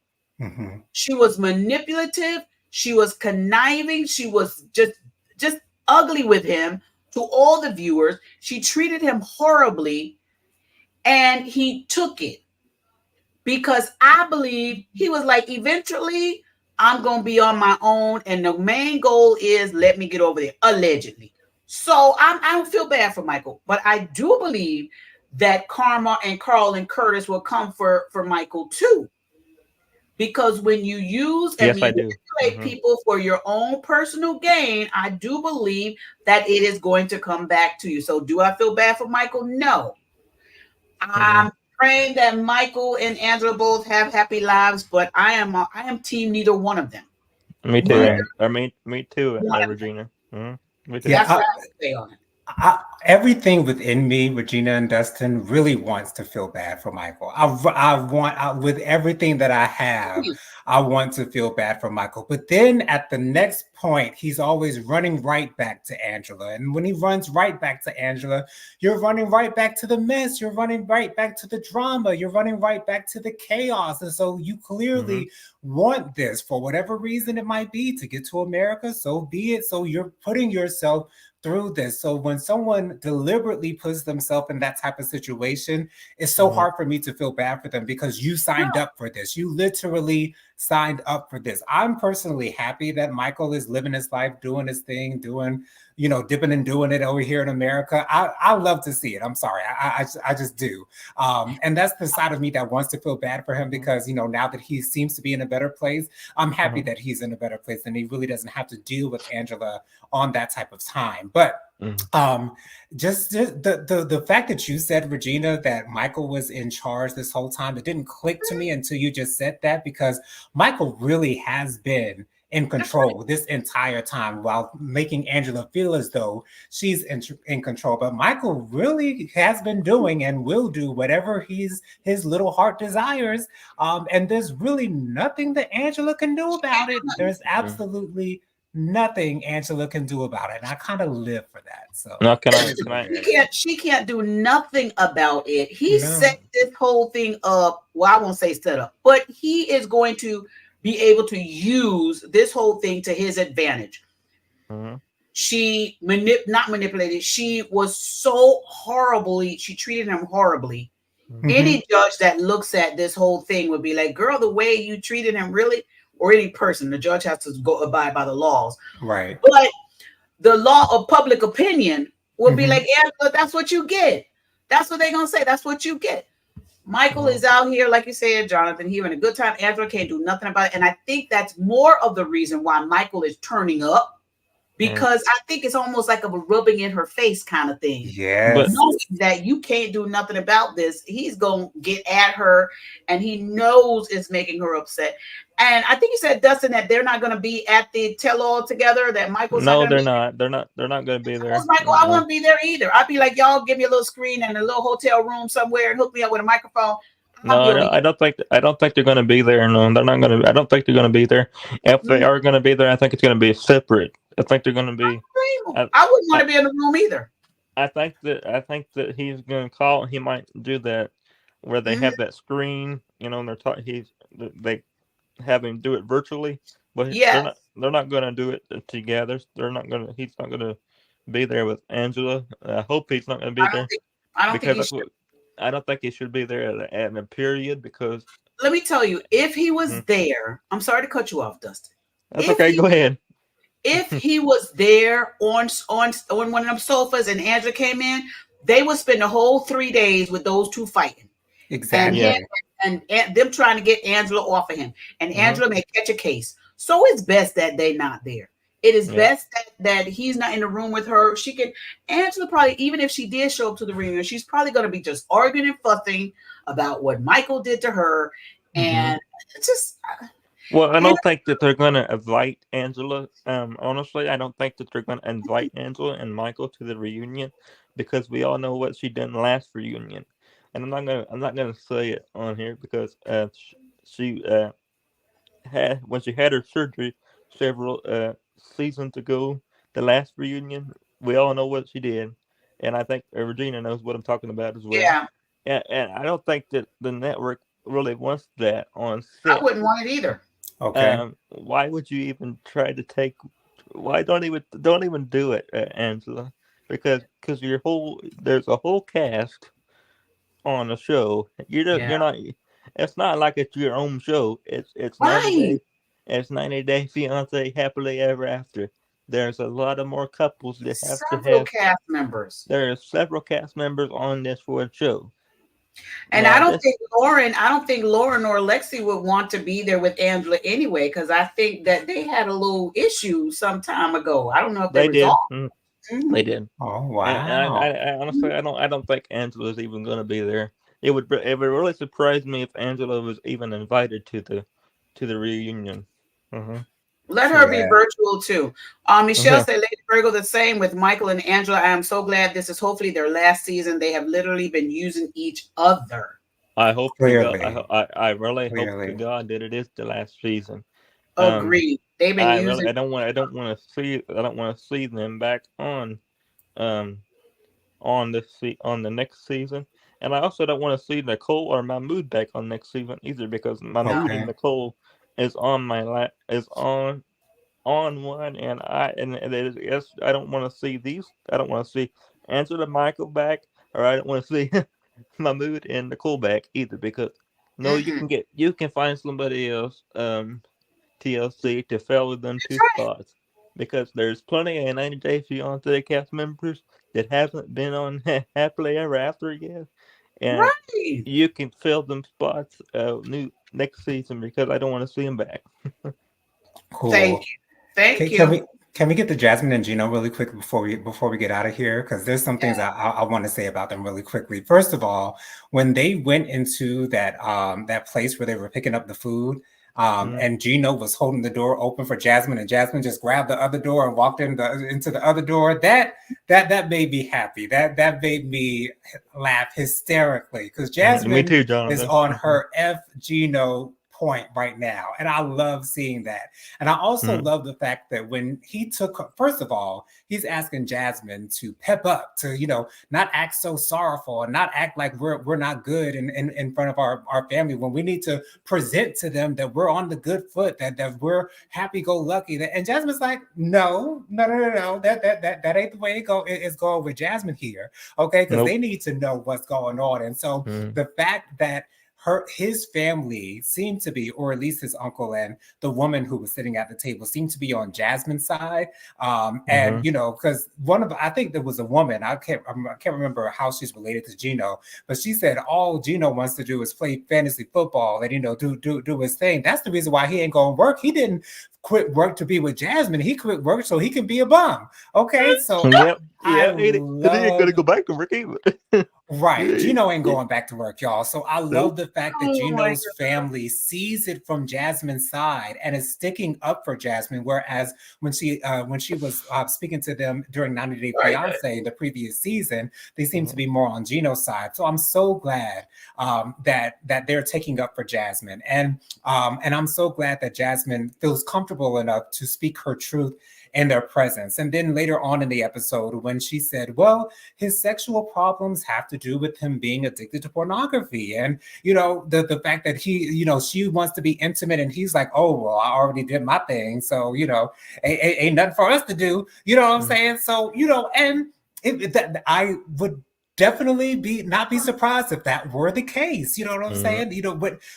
She was manipulative. She was conniving. She was just ugly with him to all the viewers. She treated him horribly, and he took it because I believe he was like, eventually, I'm going to be on my own, and the main goal is let me get over there, allegedly. So I don't feel bad for Michael, but I do believe that karma and Carl and Curtis will come for Michael too. Because when you use and manipulate people for your own personal gain, I do believe that it is going to come back to you. So do I feel bad for Michael? No. I'm praying that Michael and Angela both have happy lives, but I am team neither one of them. Me too. Me too, Regina. Me too. That's what I would say on it. Everything within me, Regina and Dustin, really wants to feel bad for Michael. I want, with everything that I have, I want to feel bad for Michael. But then at the next point, he's always running right back to Angela. And when he runs right back to Angela, you're running right back to the mess. You're running right back to the drama. You're running right back to the chaos. And so you clearly want this for whatever reason it might be to get to America. So be it. So you're putting yourself through this. So when someone deliberately puts themselves in that type of situation, it's so hard for me to feel bad for them because you signed up for this. You literally signed up for this. I'm personally happy that Michael is living his life, doing his thing, dipping and doing it over here in America. I love to see it. I'm sorry. I just do. And that's the side of me that wants to feel bad for him because, now that he seems to be in a better place, I'm happy that he's in a better place and he really doesn't have to deal with Angela on that type of time. But just the fact that you said, Regina, that Michael was in charge this whole time, it didn't click to me until you just said that, because Michael really has been in control this entire time while making Angela feel as though she's in control. But Michael really has been doing and will do whatever his little heart desires. And there's really nothing that Angela can do about it. There's absolutely nothing Angela can do about it. And I kind of live for that. So no, she can't do nothing about it. He set this whole thing up. Well, I won't say set up, but he is going to be able to use this whole thing to his advantage. She not manipulated. She was so horribly, she treated him horribly. Any judge that looks at this whole thing would be like, girl, the way you treated him, really? Or any person, the judge has to go abide by the laws. Right. But the law of public opinion would be like, yeah, that's what you get. That's what they're going to say. That's what you get. Michael is out here, like you said, Jonathan, he having a good time. Angela can't do nothing about it. And I think that's more of the reason why Michael is turning up, because I think it's almost like a rubbing in her face kind of thing. Yes. Knowing that you can't do nothing about this, he's going to get at her, and he knows it's making her upset. And I think you said, Dustin, that they're not going to be at the tell-all together, that Michael's No, they're not. They're not going to be there. Michael, I won't be there either. I'd be like, y'all give me a little screen and a little hotel room somewhere and hook me up with a microphone. I don't think they're going to be there. No, they're not going to. I don't think they're going to be there. If they are going to be there, I think it's going to be separate. I think they're going to be. I wouldn't want to be in the room either. I think that he's going to call. He might do that where they have that screen. And they have him do it virtually, but they're not going to do it together. He's not going to be there with Angela. I hope he's not going to be I don't there think. I don't think because he should. I don't think he should be there at a period because Let me tell you, if he was Mhm. there, I'm sorry to cut you off, Dustin. That's If okay. he Go ahead. if he was there on one of them sofas and Angela came in, they would spend the whole 3 days with those two fighting. And Exactly. him Yeah. and them trying to get Angela off of him. And Uh-huh. Angela may catch a case. So it's best that they not there. It is Yeah. best that he's not in the room with her. She can Angela probably, even if she did show up to the reunion, she's probably gonna be just arguing and fussing about what Michael did to her. And it's just Well, I you know, don't think that they're going to invite Angela. Honestly, I don't think that they're going to invite Angela and Michael to the reunion because we all know what she did in the last reunion, and I'm not gonna say it on here because she had when she had her surgery several seasons ago, the last reunion, we all know what she did, and I think Regina knows what I'm talking about as well. yeah, And I don't think that the network really wants that on I set. wouldn't want it either. Okay. Why would you even try to take? Why don't even do it, Angela? Because your whole there's a whole cast on the show. Yeah. You're not. It's not like it's your own show. It's 90 Right. days. It's 90 Day Fiance Happily Ever After. There's a lot of more couples that have to Several have. cast members. There are several cast members on this for a show. And Now this I don't think Lauren or Lexi would want to be there with Angela anyway, because I think that they had a little issue some time ago. I don't know if they they did. resolved. They Mhm. did. Oh And wow. I honestly I don't think Angela's even going to be there. It would really surprise me if Angela was even invited to the reunion. Uh-huh. Let her be Yeah. virtual too. Michelle Uh-huh. said, Lady Virgo, the same with Michael and Angela. I am so glad this is hopefully their last season. They have literally been using each other. I hope to God. Clearly. I really hope to Clearly. God that it is the last season. Um, Agreed. They've been using. I don't want to see them back um on the next season. And I also don't want to see Nicole or Mahmood back on next season either because No. Mahmood and Okay. Nicole is on my is on one, and it is, yes, I don't want to see these. I don't want to see Angela Michael back, or I don't want to see Mahmood and Nicole back either because no, Mm-mm. you can find somebody else TLC to fill them That's two right. spots because there's plenty of 90 Day Fiance cast members that haven't been on Happily Ever After yet, and Right. you can fill them spots new next season because I don't want to see them back. Thank Cool. you. Thank Okay, you. can we get to Jasmine and Gino really quick before we get out of here? Because there's some Yeah. things I want to say about them really quickly. First of all, when they went into that place where they were picking up the food, and Gino was holding the door open for Jasmine, and Jasmine just grabbed the other door and walked into the other door. That made me happy. That made me laugh hysterically because Me Jasmine too, is Jonathan. on her F Gino point right now, and I love seeing that. And I also love the fact that when he took, first of all, he's asking Jasmine to pep up, to, not act so sorrowful and not act like we're not good in front of our family when we need to present to them that we're on the good foot, that we're happy-go-lucky. And Jasmine's like, no, that ain't the way it's going with Jasmine here, okay? Because Nope. they need to know what's going on. And so the fact that his family seemed to be, or at least his uncle and the woman who was sitting at the table seemed to be on Jasmine's side. And because I think there was a woman, I can't remember how she's related to Gino, but she said all Gino wants to do is play fantasy football and do his thing. That's the reason why he ain't going to work. He didn't quit work to be with Jasmine. He quit work so he can be a bum. Okay, so Yep. I Yeah. He ain't gonna go back to work either. right. Gino ain't going back to work, y'all. So I love Nope. the fact that Oh my Gino's family sees it from Jasmine's side and is sticking up for Jasmine. Whereas when she was speaking to them during 90 Day God. Right. Fiance in the previous season, they seem to be more on Gino's side. So I'm so glad that they're taking up for Jasmine. And I'm so glad that Jasmine feels comfortable enough to speak her truth in their presence. And then later on in the episode, when she said, well, his sexual problems have to do with him being addicted to pornography. And, the fact that he, she wants to be intimate and he's like, oh, well, I already did my thing. So, ain't nothing for us to do. You know what I'm saying? So, and I would definitely not be surprised if that were the case. You know what I'm saying?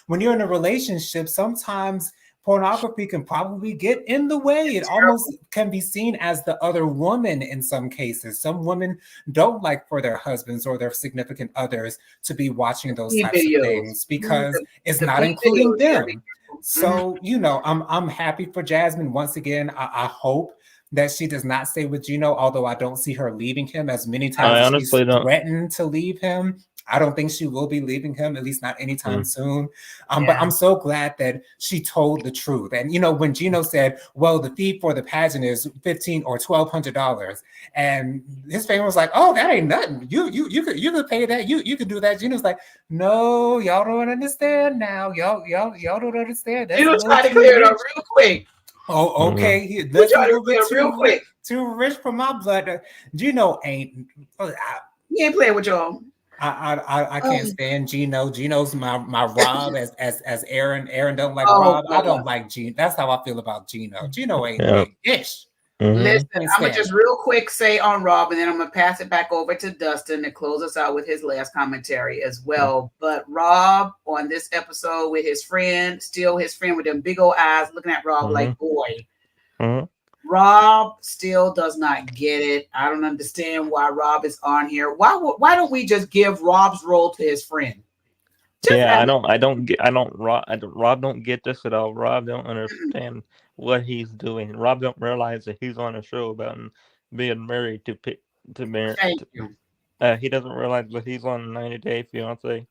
When you're in a relationship, sometimes pornography can probably get in the way. It almost can be seen as the other woman in some cases. Some women don't like for their husbands or their significant others to be watching those types of things because it's not including them. So, I'm happy for Jasmine. Once again, I hope that she does not stay with Gino, although I don't see her leaving him as many times as she's threatened to leave him. I don't think she will be leaving him, at least not anytime soon. But I'm so glad that she told the truth. And, when Gino said, well, the fee for the pageant is $1,500 or $1,200, and his family was like, oh, that ain't nothing. You could pay that. You could do that. Gino's like, no, y'all don't understand now. Y'all don't understand. Gino tried to clear it up real quick. Oh, okay. That's a little bit real quick. Too rich for my blood. Gino ain't. He ain't playing with y'all. I can't stand Gino. Gino's my Rob as Aaron. Aaron don't like Rob. I don't like Gino. That's how I feel about Gino. Gino ain't ish. Listen, I'm gonna just real quick say on Rob, and then I'm gonna pass it back over to Dustin to close us out with his last commentary as well. But Rob on this episode with his friend, still his friend with them big old eyes looking at Rob like, boy. Rob still does not get it. I don't understand why Rob is on here. Why don't we just give Rob's role to his friend? Rob don't get this at all. Rob don't understand what he's doing. Rob don't realize that he's on a show about being married to marry. He doesn't realize that he's on 90 Day Fiance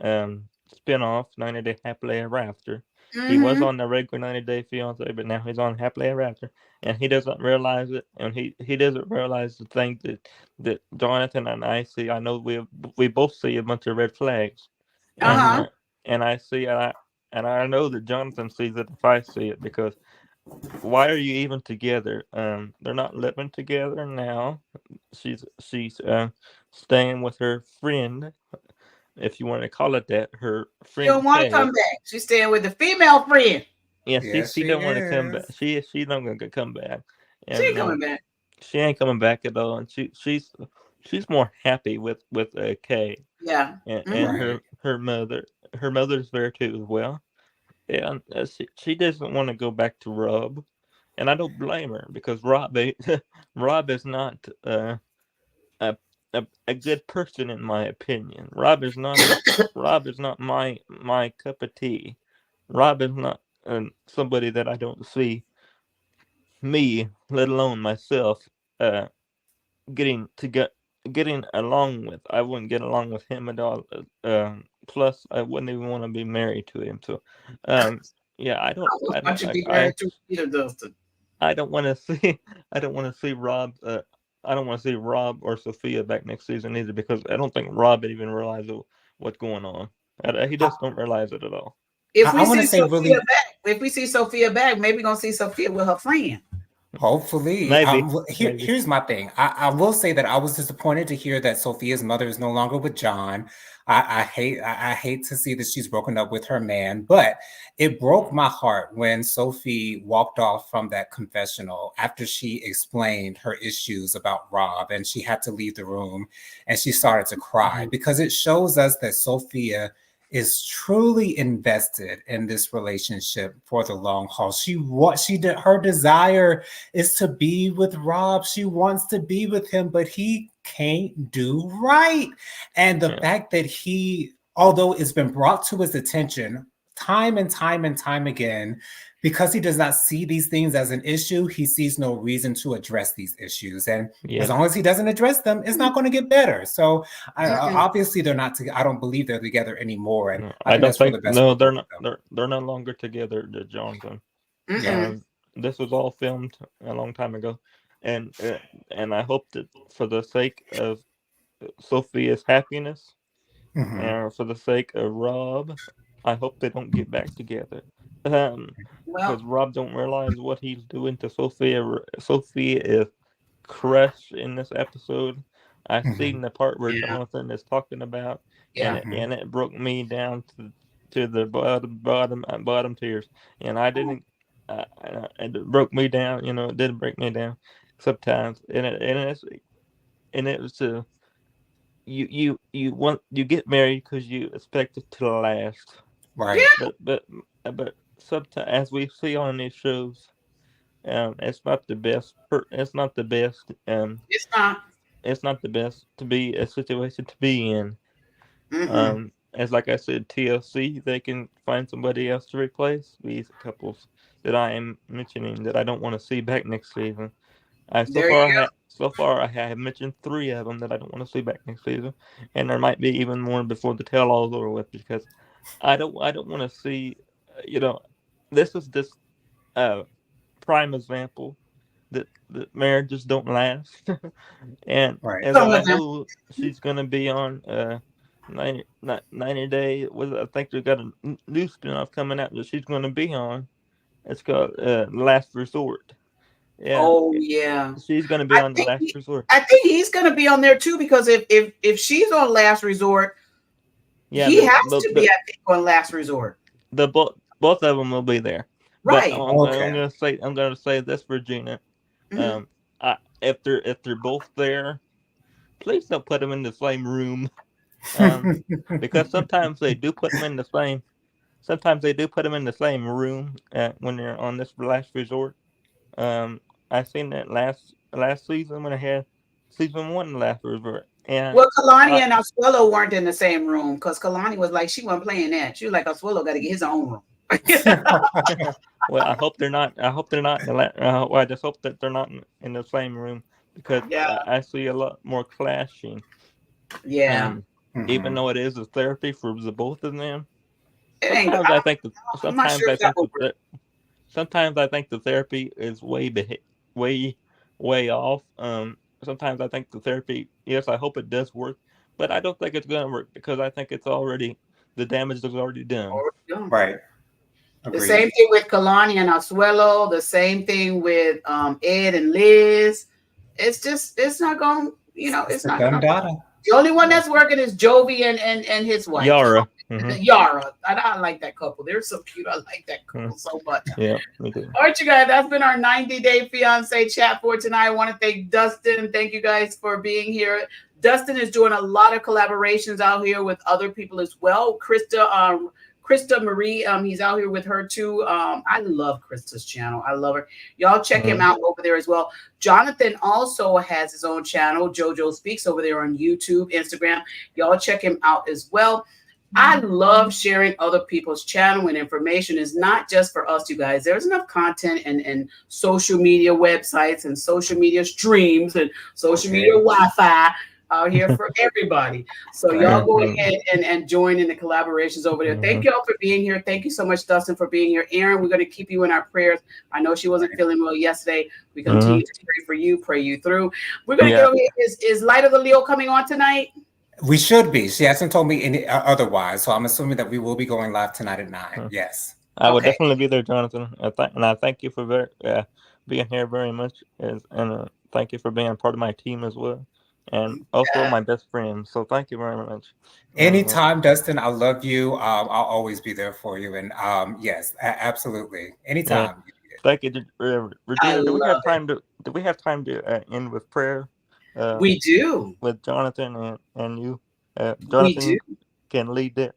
spinoff, 90 Day Happily Ever After. He was on the regular 90 Day Fiance, but now he's on Happily Ever After, and he doesn't realize it. And he doesn't realize the thing that Jonathan and I see. I know we both see a bunch of red flags, and I see and I know that Jonathan sees it if I see it, because why are you even together? They're not living together now. She's staying with her friend, if you want to call it that. Her friend. She don't want to come back. She's staying with the female friend. Yes, she don't want to come back. She's not going to come back. And, she ain't coming back. She ain't coming back at all. And she's more happy with Kay. Yeah. And her mother's there too as well. And she doesn't want to go back to Rob, and I don't blame her, because Rob is not a good person in my opinion. Rob is not my cup of tea. Rob is not somebody that I don't see me, let alone myself, getting along with. I wouldn't get along with him at all. Plus, I wouldn't even want to be married to him. So, I don't want to be married to either, Dustin. I don't want to see Rob. I don't want to see Rob or Sophia back next season either, because I don't think Rob even realizes what's going on. He just don't realize it at all. If we see Sophia back, maybe we're gonna see Sophia with her friend. Hopefully. Maybe. Here's my thing. I will say that I was disappointed to hear that Sophia's mother is no longer with John. I hate to see that she's broken up with her man, but it broke my heart when Sophie walked off from that confessional after she explained her issues about Rob, and she had to leave the room and she started to cry, because it shows us that Sophia is truly invested in this relationship for the long haul. Her desire is to be with Rob. She wants to be with him, but he can't do right. And the fact that although it's been brought to his attention time and time and time again, because he does not see these things as an issue, he sees no reason to address these issues. And as long as he doesn't address them, it's not going to get better. So obviously they're not I don't believe they're together anymore. And I don't think they're not. They're no longer together, Jonathan. This was all filmed a long time ago, and I hope that for the sake of Sophia's happiness, and for the sake of Rob, I hope they don't get back together. Because Well, Rob don't realize what he's doing to Sophia. Sophia is crushed in this episode. I seen the part where yeah, Jonathan is talking about, and yeah. it broke me down to the bottom tiers, and I didn't. It broke me down. You know, it did break me down sometimes, and it was you get married because you expect it to last, Right. Yeah, but sometimes as we see on these shows, it's not the best. It's not the best. it's not. It's not the best to be a situation to be in. Mm-mm. As like I said, TLC, they can find somebody else to replace these couples that I am mentioning that I don't want to see back next season. There you So far I have mentioned 3 of them that I don't want to see back next season, and there might be even more before the tell all's over with because I don't want to see, you know, this is just a prime example that marriages don't last. And Right. as go. Some I of them. know she's gonna be on 90 Day. I think they got a new spinoff coming out that she's gonna be on. It's called Last Resort. Yeah, Oh yeah. she's gonna be I on the think Last he, Resort. I think he's going to be on there too because if she's on Last Resort, Yeah, he has to be, I think, on Last Resort. the both of them will be there. But Right. Okay. I'm gonna say this, Regina. Hmm. Um, if they're both there, please don't put them in the same room. Because sometimes they do put them in the same. Sometimes they do put them in the same room when they're on this Last Resort. Um, I seen that last season when I had season 1 Last Resort, and Well, Kalani I and Asuelo weren't in the same room because Kalani was like, she wasn't playing that. She was like, Asuelo got to get his own room. well, I hope they're not. I hope they're not. Well, I just hope that they're not in the same room because Yeah. I see a lot more clashing. Yeah. Um, even Mhm. though it is a therapy for the both of them, It ain't good. I'm not sometimes sure I if that think will work. sometimes I think the therapy is way way off. Sometimes I think the therapy, yes, I hope it does work, but I don't think it's gonna work because I think the damage is already done. Or we don't. Right. The Agreed. same thing with Kalani and Asuelo. The same thing with Ed and Liz. It's not going. It's It's the not dumb going to. data. The only one that's working is Jovi and his wife, Yara. Hmm. Yara. And I like that couple. They're so cute. I like that couple so much. Yeah, me too. All right, you guys, that's been our 90-day fiance chat for tonight. I want to thank Dustin. Thank you guys for being here. Dustin is doing a lot of collaborations out here with other people as well. Krista Marie, he's out here with her too. I love Krista's channel. I love her. Y'all check him out over there as well. Jonathan also has his own channel, JoJo Speaks, over there on YouTube, Instagram. Y'all check him out as well. I love sharing other people's channel and information. It's not just for us, you guys. There's enough content and social media websites and social media streams and social media Wi-Fi out here for everybody. So y'all go ahead and join in the collaborations over there. Thank y'all for being here. Thank you so much, Dustin, for being here. Aaron, we're going to keep you in our prayers. I know she wasn't feeling well yesterday. We continue to pray you through. We're going to get over here. Is Light of the Leo coming on tonight? We should be. She hasn't told me any otherwise, so I'm assuming that we will be going live tonight at 9. Yes. I would definitely be there, Jonathan. I thank you for being here very much, and thank you for being part of my team as well, and also my best friend. So thank you very much. Anytime, Dustin. I love you. I'll always be there for you. And yes, absolutely. Anytime. Thank you, Regina. Do we have time to end with prayer? We do. With Jonathan and you. Jonathan We do. can lead it.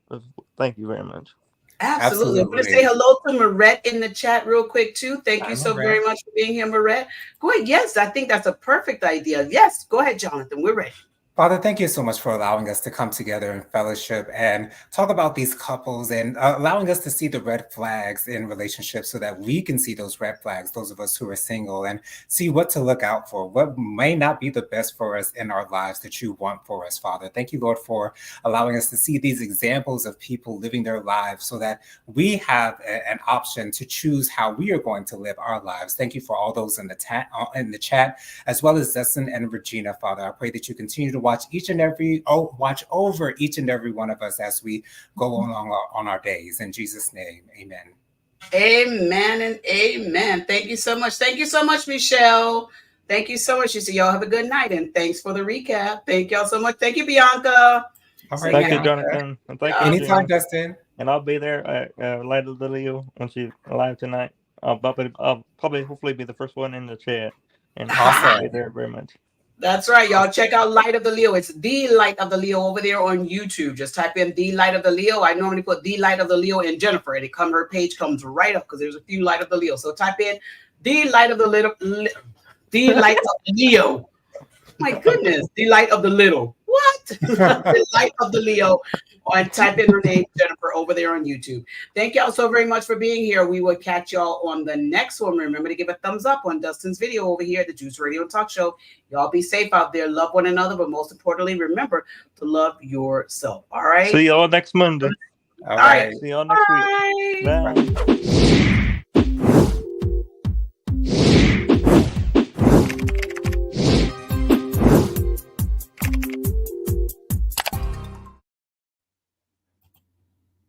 Thank you very much. Absolutely. I'm going to say hello to Marette in the chat real quick, too. Thank you so very much for being here, Marette. Go ahead. Yes, I think that's a perfect idea. Yes, go ahead, Jonathan. We're ready. Father, thank you so much for allowing us to come together in fellowship and talk about these couples and allowing us to see the red flags in relationships so that we can see those red flags, those of us who are single, and see what to look out for, what may not be the best for us in our lives that you want for us, Father. Thank you, Lord, for allowing us to see these examples of people living their lives so that we have an option to choose how we are going to live our lives. Thank you for all those in the chat, as well as Dustin and Regina, Father. I pray that you continue to watch over each and every one of us as we go along on our days. In Jesus' name, amen. Amen and amen. Thank you so much. Thank you so much, Michelle. Thank you so much. You see, y'all have a good night, and thanks for the recap. Thank y'all so much. Thank you, Bianca. All right, Thank you, Bianca. Jonathan. And thank you, Anytime, Jen. Dustin. And I'll be there at Light of the Leo when she's live tonight. I'll probably hopefully be the first one in the chat. And I'll be there very much. That's right, y'all. Check out Light of the Leo. It's The Light of the Leo over there on YouTube. Just type in The Light of the Leo. I normally put The Light of the Leo and Jennifer, and her page comes right up because there's a few Light of the Leo. So type in The Light of the Little, The Light of the Leo. My goodness, The Light of the Little. What? The Light of the Leo. Or type in her name, Jennifer, over there on YouTube. Thank y'all so very much for being here. We will catch y'all on the next one. Remember to give a thumbs up on Dustin's video over here at the Juice Radio Talk Show. Y'all be safe out there. Love one another, but most importantly, remember to love yourself. All right? See y'all next Monday. All right. See y'all next week. Bye.